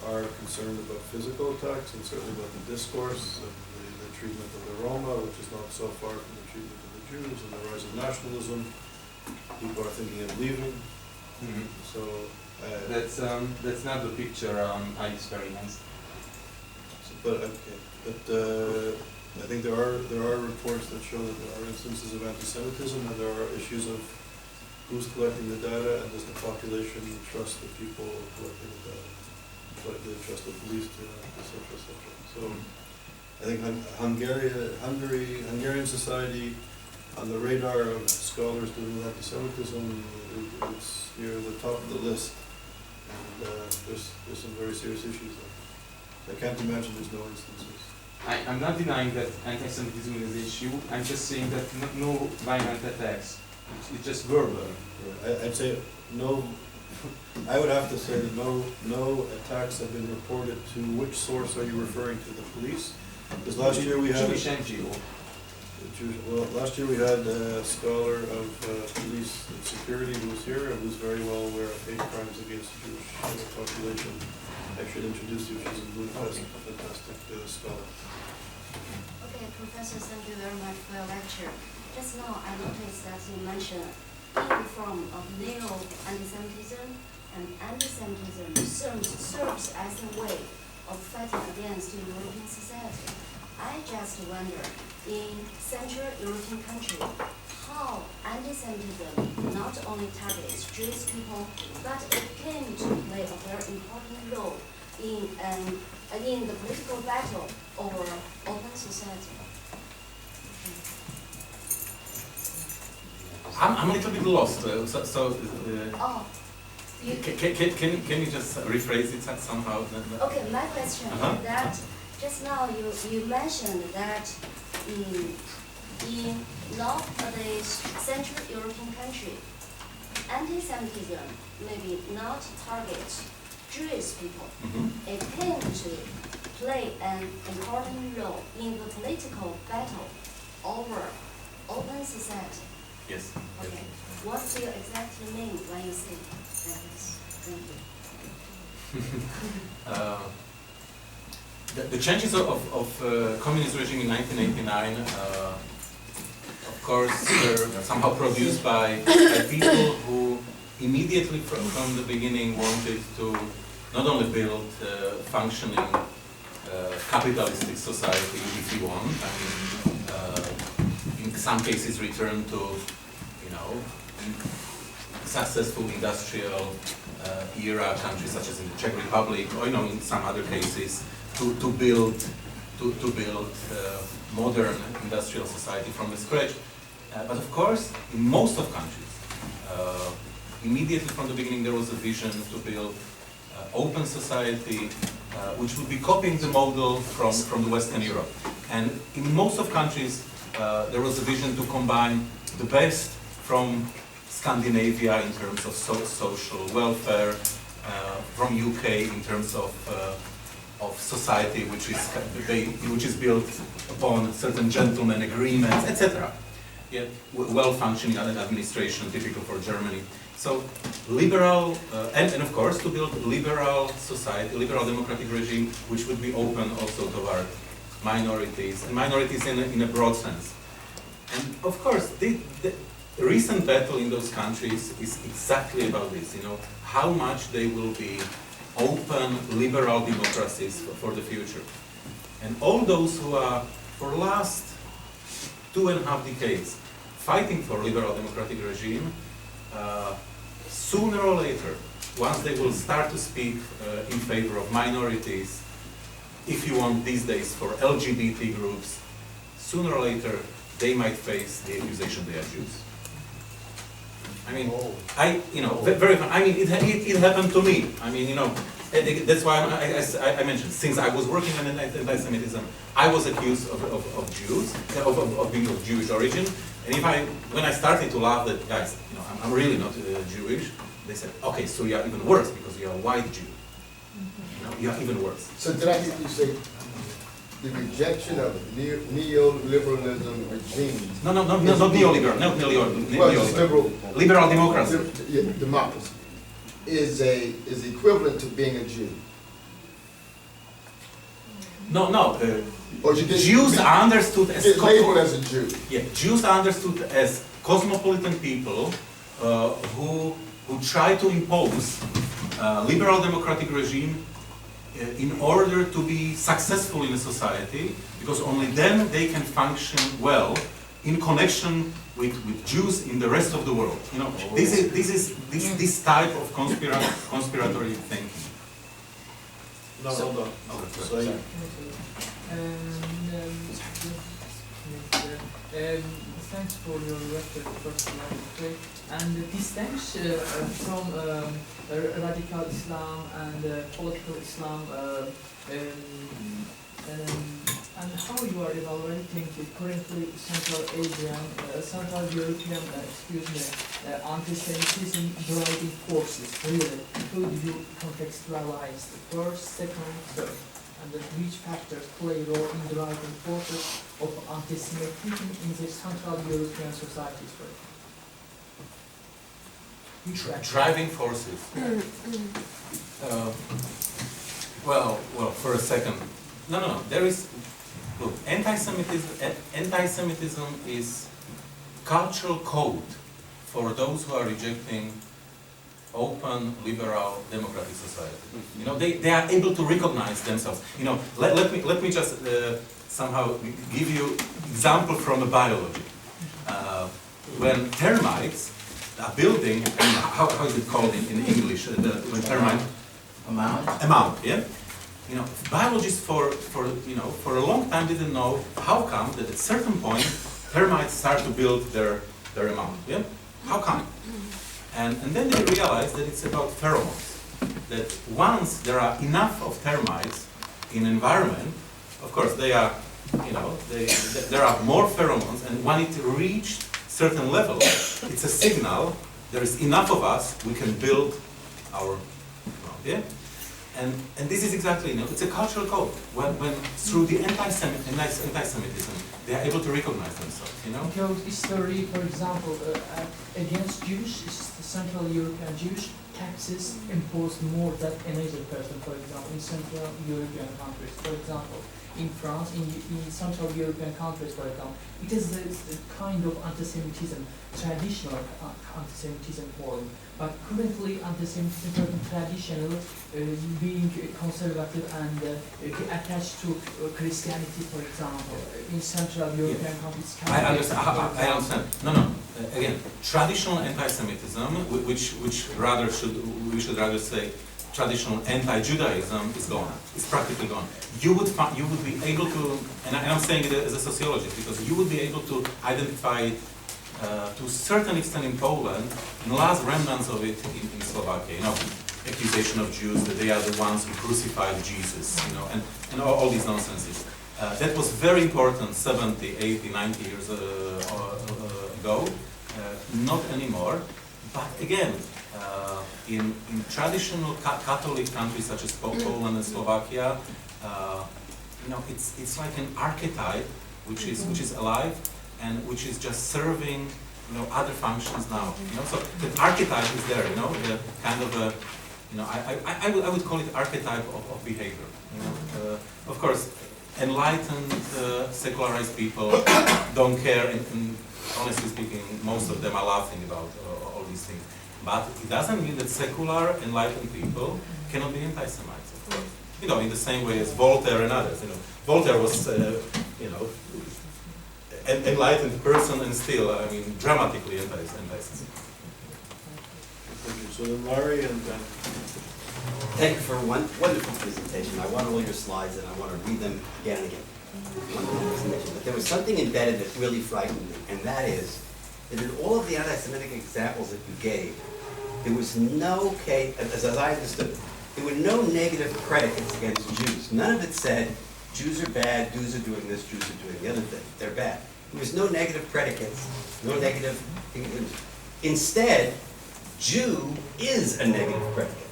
are concerned about physical attacks and certainly about the discourse and the treatment of the Roma, which is not so far from the treatment of the Jews, and the rise of nationalism. People are thinking of leaving. Mhm. So That's not the picture I experienced. but okay, but I think there are reports that show that there are instances of anti-Semitism, and there are issues of who's collecting the data, and does the population trust the people collecting the data, like they trust the police to etc. etc. So I think Hungarian society on the radar of scholars dealing with anti-Semitism, it's near the top of the list, and there's some very serious issues there. I can't imagine there's no instances. I'm not denying that anti-Semitism is an issue. I'm just saying that no violent attacks. It's just verbal. Yeah, I'd say no. I would have to say that no attacks have been reported to. Which source are you referring to? The police? Because last year we had. Jewish NGO. Well, last year we had a scholar of police and security who was here and who's very well aware of hate crimes against the Jewish population. I should introduce you. She's in Budapest, a fantastic scholar. Okay, Professor, thank you very much for your lecture. Just now I noticed that you mentioned any form of neo-antisemitism and antisemitism serves as a way of fighting against European society. I just wonder, in Central European countries, how antisemitism not only targets Jewish people, but it came to play a very important role in the political battle over open society. I'm a little bit lost. Oh, you, Can you just rephrase it somehow? okay, my question is that just now you mentioned that in nowadays Central European country, anti-Semitism maybe not target Jewish people. It came to play an important role in the political battle over open society. Yes. Okay. What do you exactly mean when you say that? Thank you. The changes of communist regime in 1989, of course, were somehow produced by people who immediately from the beginning wanted to not only build functioning capitalistic society, if you want, in some cases return to, successful industrial era countries such as in the Czech Republic, or in some other cases, to build modern industrial society from the scratch. But of course, in most of countries, immediately from the beginning there was a vision to build open society, which would be copying the model from the Western Europe. And in most of countries, there was a vision to combine the best from Scandinavia in terms of social welfare, from UK in terms of society which is built upon certain gentleman agreements, etc. Yet well-functioning administration, typical for Germany. So liberal, and of course to build liberal society, liberal democratic regime, which would be open also toward minorities, and minorities in a broad sense. And of course, the recent battle in those countries is exactly about this, how much they will be open, liberal democracies for the future. And all those who are for last 2.5 decades, fighting for liberal democratic regime, sooner or later, once they will start to speak in favor of minorities, if you want these days for LGBT groups, sooner or later they might face the accusation they are Jews. I mean, it happened to me. I mean, that's why I mentioned, since I was working on anti-Semitism, I was accused of Jews, of being of Jewish origin. And when I started to laugh that, guys, I'm really not Jewish, they said, okay, so you are even worse because you are a white Jew. You are even worse. So did I hear you say the rejection of neoliberalism regime? No, not neoliberal, not neoliberal. Liberal democracy. Democracy is equivalent to being a Jew. No. Or you Jews are understood as labeled as a Jew. Yeah, Jews are understood as cosmopolitan people who try to impose liberal democratic regime in order to be successful in a society, because only then they can function well in connection with Jews in the rest of the world. This type of conspiratory thinking. No, hold on. So, thanks for your lecture, first of all. And this stems from radical Islam and political Islam, and how you are evaluating the currently Central European, anti-Semitism driving forces, really? How do you contextualize the first, second, third? And which factors play a role in driving forces of anti-Semitism in the Central European societies, for example? Driving forces. Well, for a second. No. There is. Look, anti-Semitism is cultural code for those who are rejecting open, liberal, democratic society. They are able to recognize themselves. Let me just somehow give you example from biology. When termites are building, how is it called in English? When termite amount, yeah. Biologists for a long time didn't know how come that at certain point termites start to build their amount, yeah. How come? And then they realized that it's about pheromones. That once there are enough of termites in an environment, of course there are more pheromones, and when it reached certain level, it's a signal. There is enough of us. We can build our, yeah. And this is exactly, it's a cultural code. When through the anti-Semitism, they are able to recognize themselves, Because history, for example, against Jews, the Central European Jews, taxes imposed more than another person, for example, in Central European countries. For example, in France, in Central European countries, for example, it is the kind of anti-Semitism, traditional anti-Semitism form. But currently, anti-Semitism traditional, being conservative and attached to Christianity, for example, in Central European countries. I understand. No. Again, traditional anti-Semitism, which we should rather say, traditional anti-Judaism is gone. It's practically gone. You would be able to, and I'm saying it as a sociologist, because you would be able to identify it to a certain extent in Poland, and last remnants of it in Slovakia. Accusation of Jews that they are the ones who crucified Jesus, and all these nonsenses. That was very important 70, 80, 90 years ago. Not anymore. But again, in traditional Catholic countries such as Poland and Slovakia, it's like an archetype which is alive and which is just serving other functions now. So the archetype is there. The kind of a I would call it archetype of behavior. Of course, enlightened, secularized people don't care. And honestly speaking, most of them are laughing about all these things. But it doesn't mean that secular, enlightened people cannot be anti-Semites, of course. In the same way as Voltaire and others. Voltaire was, enlightened person and still, I mean, dramatically anti-Semitic. Thank you. So then Larry and then. Thank you for a wonderful presentation. I want all your slides and I want to read them again and again. Wonderful presentation. But there was something embedded that really frightened me, and that is that in all of the anti-Semitic examples that you gave, there was no case, as I understood it, there were no negative predicates against Jews. None of it said, Jews are bad, Jews are doing this, Jews are doing the other thing. They're bad. There was no negative predicates, no negative. Instead, Jew is a negative predicate.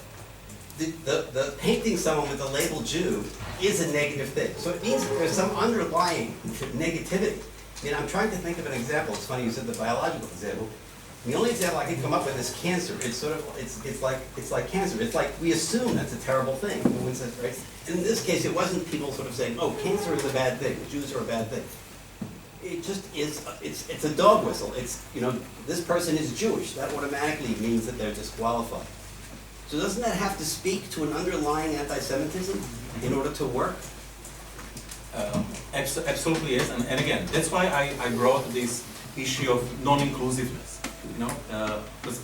The painting someone with the label Jew is a negative thing. So it means that there's some underlying negativity. I mean, I'm trying to think of an example. It's funny you said the biological example. The only example I can come up with is cancer. It's sort of, it's like cancer. It's like we assume that's a terrible thing. No one says, right? And in this case, it wasn't people sort of saying, oh, cancer is a bad thing, Jews are a bad thing. It just is, it's a dog whistle. It's, you know, this person is Jewish. That automatically means that they're disqualified. So doesn't that have to speak to an underlying anti-Semitism in order to work? Absolutely yes, and again, that's why I brought this issue of non-inclusiveness. You know, because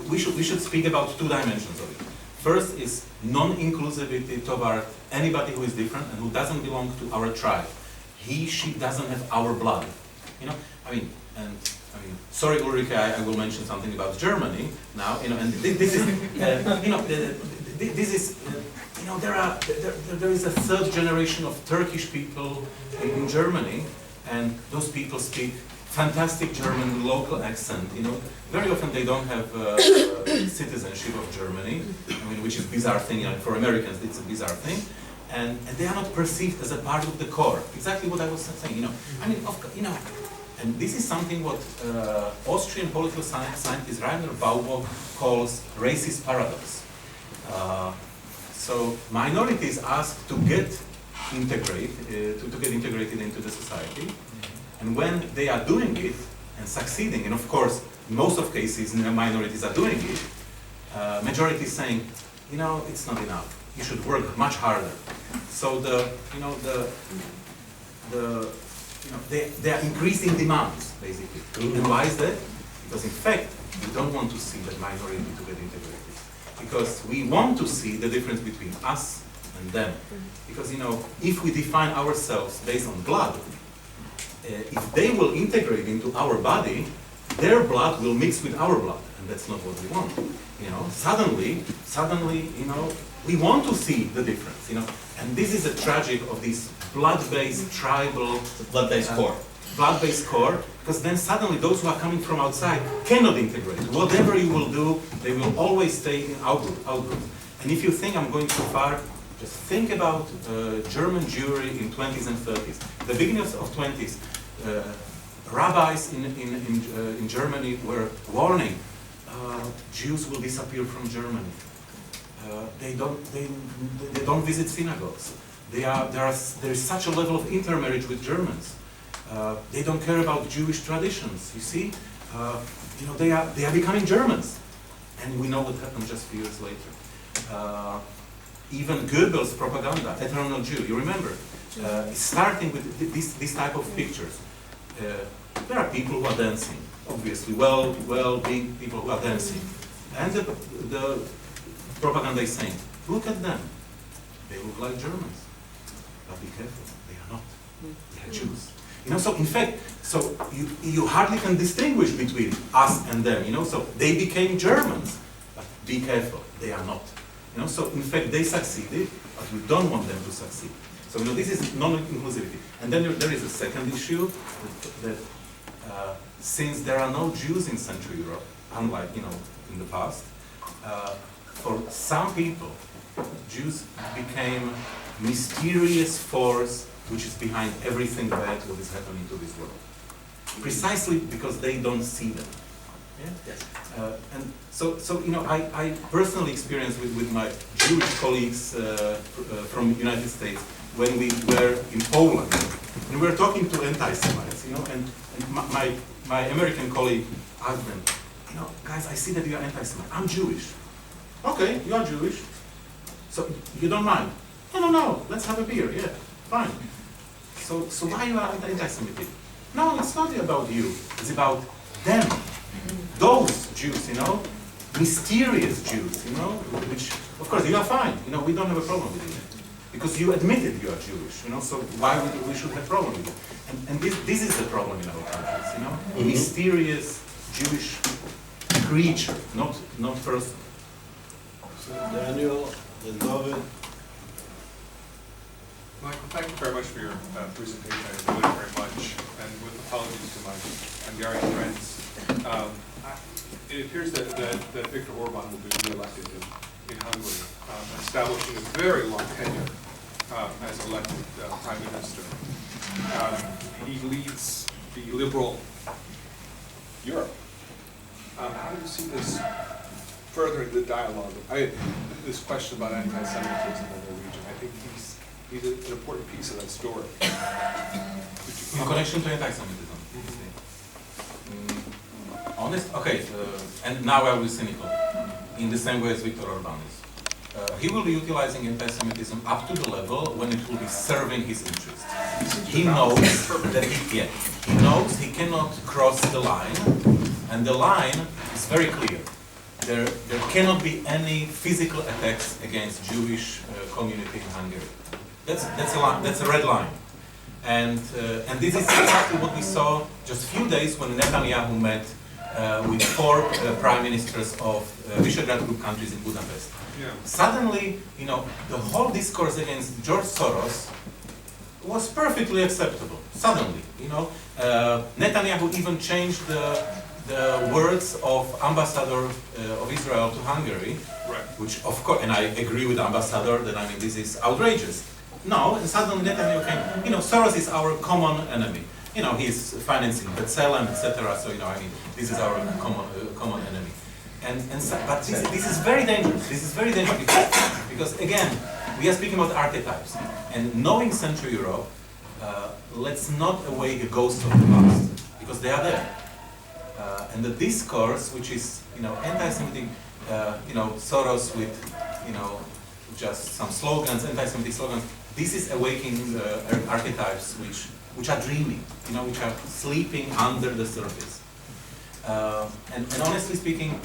we should speak about two dimensions of it. First is non-inclusivity toward anybody who is different and who doesn't belong to our tribe. He, she doesn't have our blood. You know, I mean, sorry, Ulrike, I will mention something about Germany now. You know, and this is, you know, this is, you know, there is a third generation of Turkish people in Germany, and those people speak fantastic German with local accent. You know, very often they don't have citizenship of Germany. I mean, which is a bizarre thing. You know, for Americans, it's a bizarre thing. And they are not perceived as a part of the core. Exactly what I was saying, you know. I mean, you know, and this is something what Austrian political scientist Rainer Baubock calls racist paradox. So minorities ask to get integrated into the society, and when they are doing it and succeeding, and of course, in most of cases, minorities are doing it, majority is saying, you know, it's not enough. You should work much harder. So they are increasing demands basically. And why is that? Because in fact, we don't want to see that minority to get integrated. Because we want to see the difference between us and them. Because you know, if we define ourselves based on blood, if they will integrate into our body, their blood will mix with our blood, and that's not what we want. You know, suddenly, you know, we want to see the difference, you know, and this is a tragic of this blood-based tribal, Blood-based core. Blood-based core, because then suddenly those who are coming from outside cannot integrate. Whatever you will do, they will always stay in our group. And if you think I'm going too far, just think about German Jewry in 20s and 30s. The beginning of 20s, rabbis in Germany were warning, Jews will disappear from Germany. They don't visit synagogues. There is such a level of intermarriage with Germans. They don't care about Jewish traditions. You see, you know, they are becoming Germans, and we know what happened just a few years later. Even Goebbels' propaganda, eternal Jew. You remember, starting with this type of pictures. There are people who are dancing, obviously, well-being people who are dancing, and the propaganda is saying, look at them, they look like Germans, but be careful, they are not, they are Jews. You know, so in fact, so you hardly can distinguish between us and them, you know, so they became Germans, but be careful, they are not. You know, so in fact they succeeded, but we don't want them to succeed. So you know, this is non-inclusivity. And then there is a second issue that since there are no Jews in Central Europe, unlike, you know, in the past, for some people, Jews became mysterious force which is behind everything bad what is happening to this world. Precisely because they don't see them. Yeah? Yes. And so you know, I personally experienced with my Jewish colleagues from the United States when we were in Poland, and we were talking to anti-Semites, you know, and my American colleague asked them, you know, guys, I see that you are anti-Semite. I'm Jewish. Okay, you are Jewish. So you don't mind? No, let's have a beer, yeah, fine. So why you are anti-Semitic? No, it's not about you. It's about them. Those Jews, you know, mysterious Jews, you know, which, of course, you are fine. You know, we don't have a problem with it. Because you admitted you are Jewish, you know, so why would we should have a problem with it? And this is the problem in our countries, you know, a mysterious Jewish creature, not person. So Daniel and David. Michael, thank you very much for your presentation. I enjoyed it very much. And with apologies to my Hungarian friends, it appears that Viktor Orban will be re-elected in Hungary, establishing a very long tenure as elected Prime Minister. He leads the liberal Europe. How do you see this furthering the dialogue? This question about anti-Semitism in the region, I think he's an important piece of that story. In connection to anti-Semitism. Honest? Okay, and now I will be cynical, in the same way as Viktor Orban is. He will be utilizing anti-Semitism up to the level when it will be serving his interests. He knows that he knows he cannot cross the line, and the line is very clear. There cannot be any physical attacks against Jewish community in Hungary. That's a line. That's a red line. And this is exactly what we saw just a few days when Netanyahu met with 4 prime ministers of Visegrad Group countries in Budapest. Yeah. Suddenly, you know, the whole discourse against George Soros was perfectly acceptable. Suddenly, you know, Netanyahu even changed the words of ambassador of Israel to Hungary, Right. which of course, and I agree with the ambassador that, I mean, this is outrageous. No, and suddenly Netanyahu came, you know, Soros is our common enemy. You know, he's financing B'Tselem, etc. So, you know, I mean, this is our common enemy. But this is very dangerous. This is very dangerous because again, we are speaking about archetypes. And knowing Central Europe, let's not awake a ghost of the past, because they are there. And the discourse, which is, you know, anti-Semitic, you know, Soros with, you know, just some slogans, anti-Semitic slogans, this is awakening archetypes which are dreaming, you know, which are sleeping under the surface. And honestly speaking,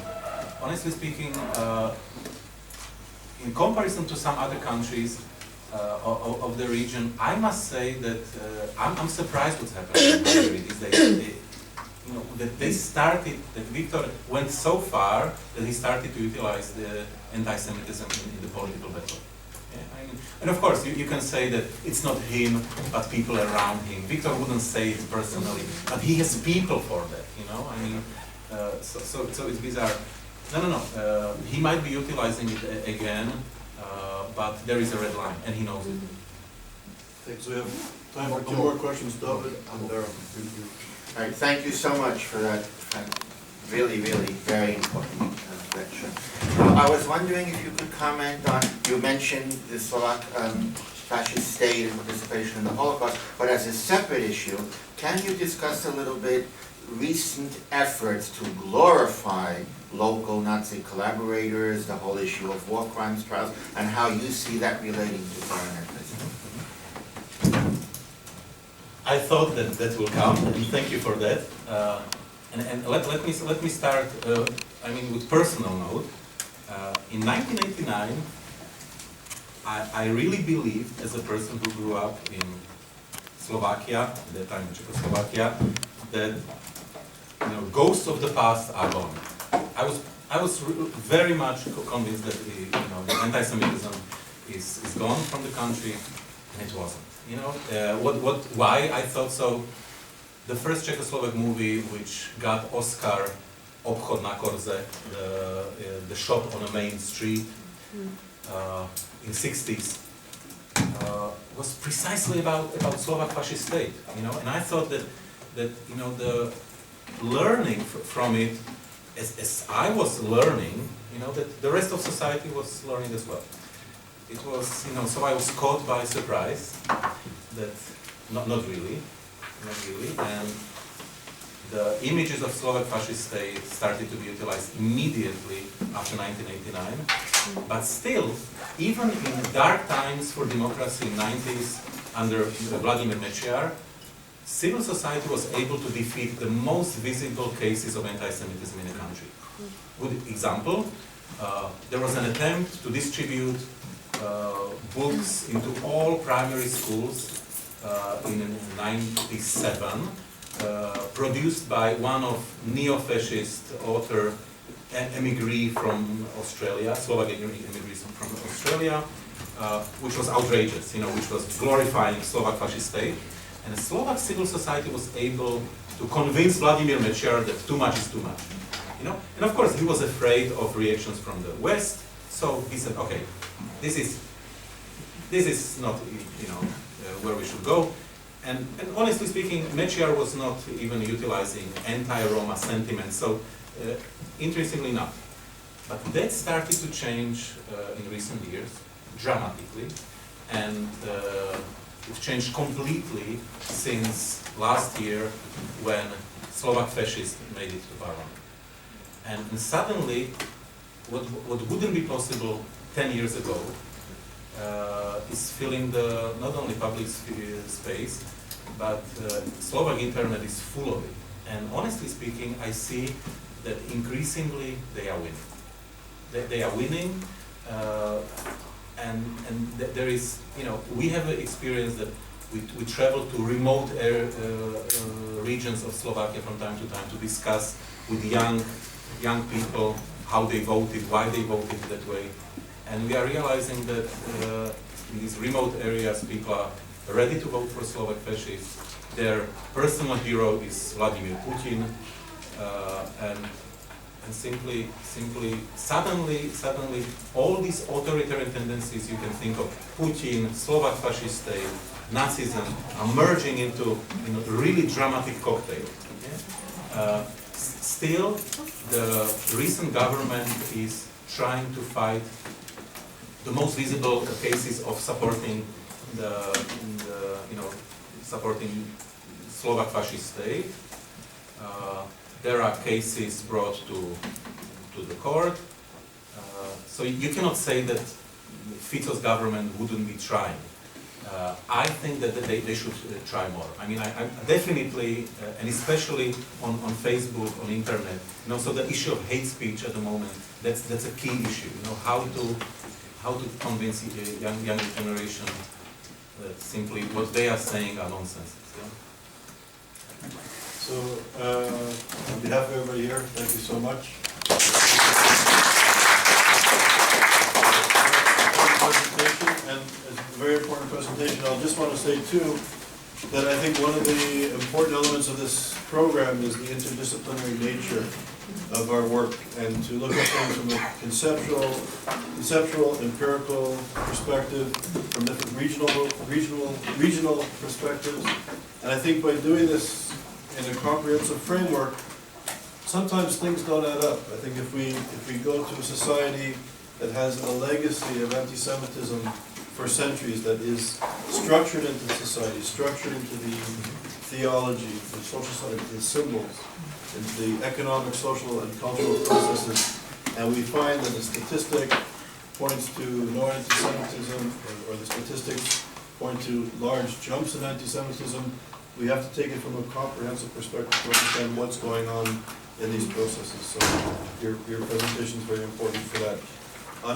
in comparison to some other countries of the region, I must say that I'm surprised what's happening in Hungary these days. You know, that Viktor went so far that he started to utilize the anti-Semitism in the political battle. Yeah, I mean, and of course, you can say that it's not him, but people around him. Viktor wouldn't say it personally, but he has people for that, you know? I mean, so it's bizarre. No. He might be utilizing it again, but there is a red line, and he knows it. Thanks. We have time for 2 more questions, David and Darren. All right, thank you so much for that really, really very important lecture. I was wondering if you could comment on, you mentioned the Slovak fascist state and participation in the Holocaust, but as a separate issue, can you discuss a little bit recent efforts to glorify local Nazi collaborators, the whole issue of war crimes trials, and how you see that relating to foreign ethnicity? I thought that will come, and thank you for that. And let me start. I mean, with personal note. In 1989, I really believed, as a person who grew up in Slovakia, at that time Czechoslovakia, that, you know, ghosts of the past are gone. I was very much convinced that the anti-Semitism is gone from the country, and it wasn't. You know, why I thought so? The first Czechoslovak movie which got Oscar, Obchod na Korze, the shop on a main street in 60s, was precisely about Slovak fascist state. You know, and I thought that you know, the learning from it, as I was learning, you know, that the rest of society was learning as well. It was, you know, so I was caught by surprise that not really, and the images of Slovak fascist state started to be utilized immediately after 1989. But still, even in dark times for democracy in 90s under Vladimir Mečiar, civil society was able to defeat the most visible cases of anti-Semitism in the country. Good example, there was an attempt to distribute books into all primary schools in 1997, produced by one of neo-fascist author, emigree from Australia, Slovak emigrees from Australia, which was outrageous, which was glorifying Slovak fascist state. And the Slovak civil society was able to convince Vladimir Mečiar that too much is too much. And of course he was afraid of reactions from the West, so he said, okay, this is not where we should go. And honestly speaking, Mečiar was not even utilizing anti-Roma sentiment, so interestingly not. But that started to change in recent years, dramatically, and it changed completely since last year when Slovak fascists made it to Paranoia. And suddenly, what wouldn't be possible 10 years ago is filling the not only public space, but Slovak internet is full of it. And honestly speaking, I see that increasingly they are winning. They are winning, and there is, we have an experience that we travel to remote regions of Slovakia from time to time to discuss with young people how they voted, why they voted that way. And we are realizing that in these remote areas, people are ready to vote for Slovak fascists. Their personal hero is Vladimir Putin, and simply, suddenly, all these authoritarian tendencies you can think of, Putin, Slovak fascist state, Nazism, are merging into a really dramatic cocktail. Okay? Still, the recent government is trying to fight the most visible cases of supporting supporting Slovak fascist state. There are cases brought to the court. So you cannot say that Fico's government wouldn't be trying. I think that they should try more. I mean, I definitely, and especially on Facebook, on internet, so the issue of hate speech at the moment, that's a key issue. How to convince young generation that simply what they are saying are nonsense. So, on behalf of everybody here, thank you so much. And it's a very important presentation. I just want to say too that I think one of the important elements of this program is the interdisciplinary nature of our work, and to look at things from a conceptual, empirical perspective, from different regional perspectives. And I think by doing this in a comprehensive framework, sometimes things don't add up. I think if we go to a society that has a legacy of anti-Semitism for centuries, that is structured into society, structured into the theology, the social studies, the symbols, into the economic, social, and cultural processes, and we find that the statistic points to no anti-Semitism, or the statistics point to large jumps in anti-Semitism, we have to take it from a comprehensive perspective to understand what's going on in these processes. So your presentation is very important for that. On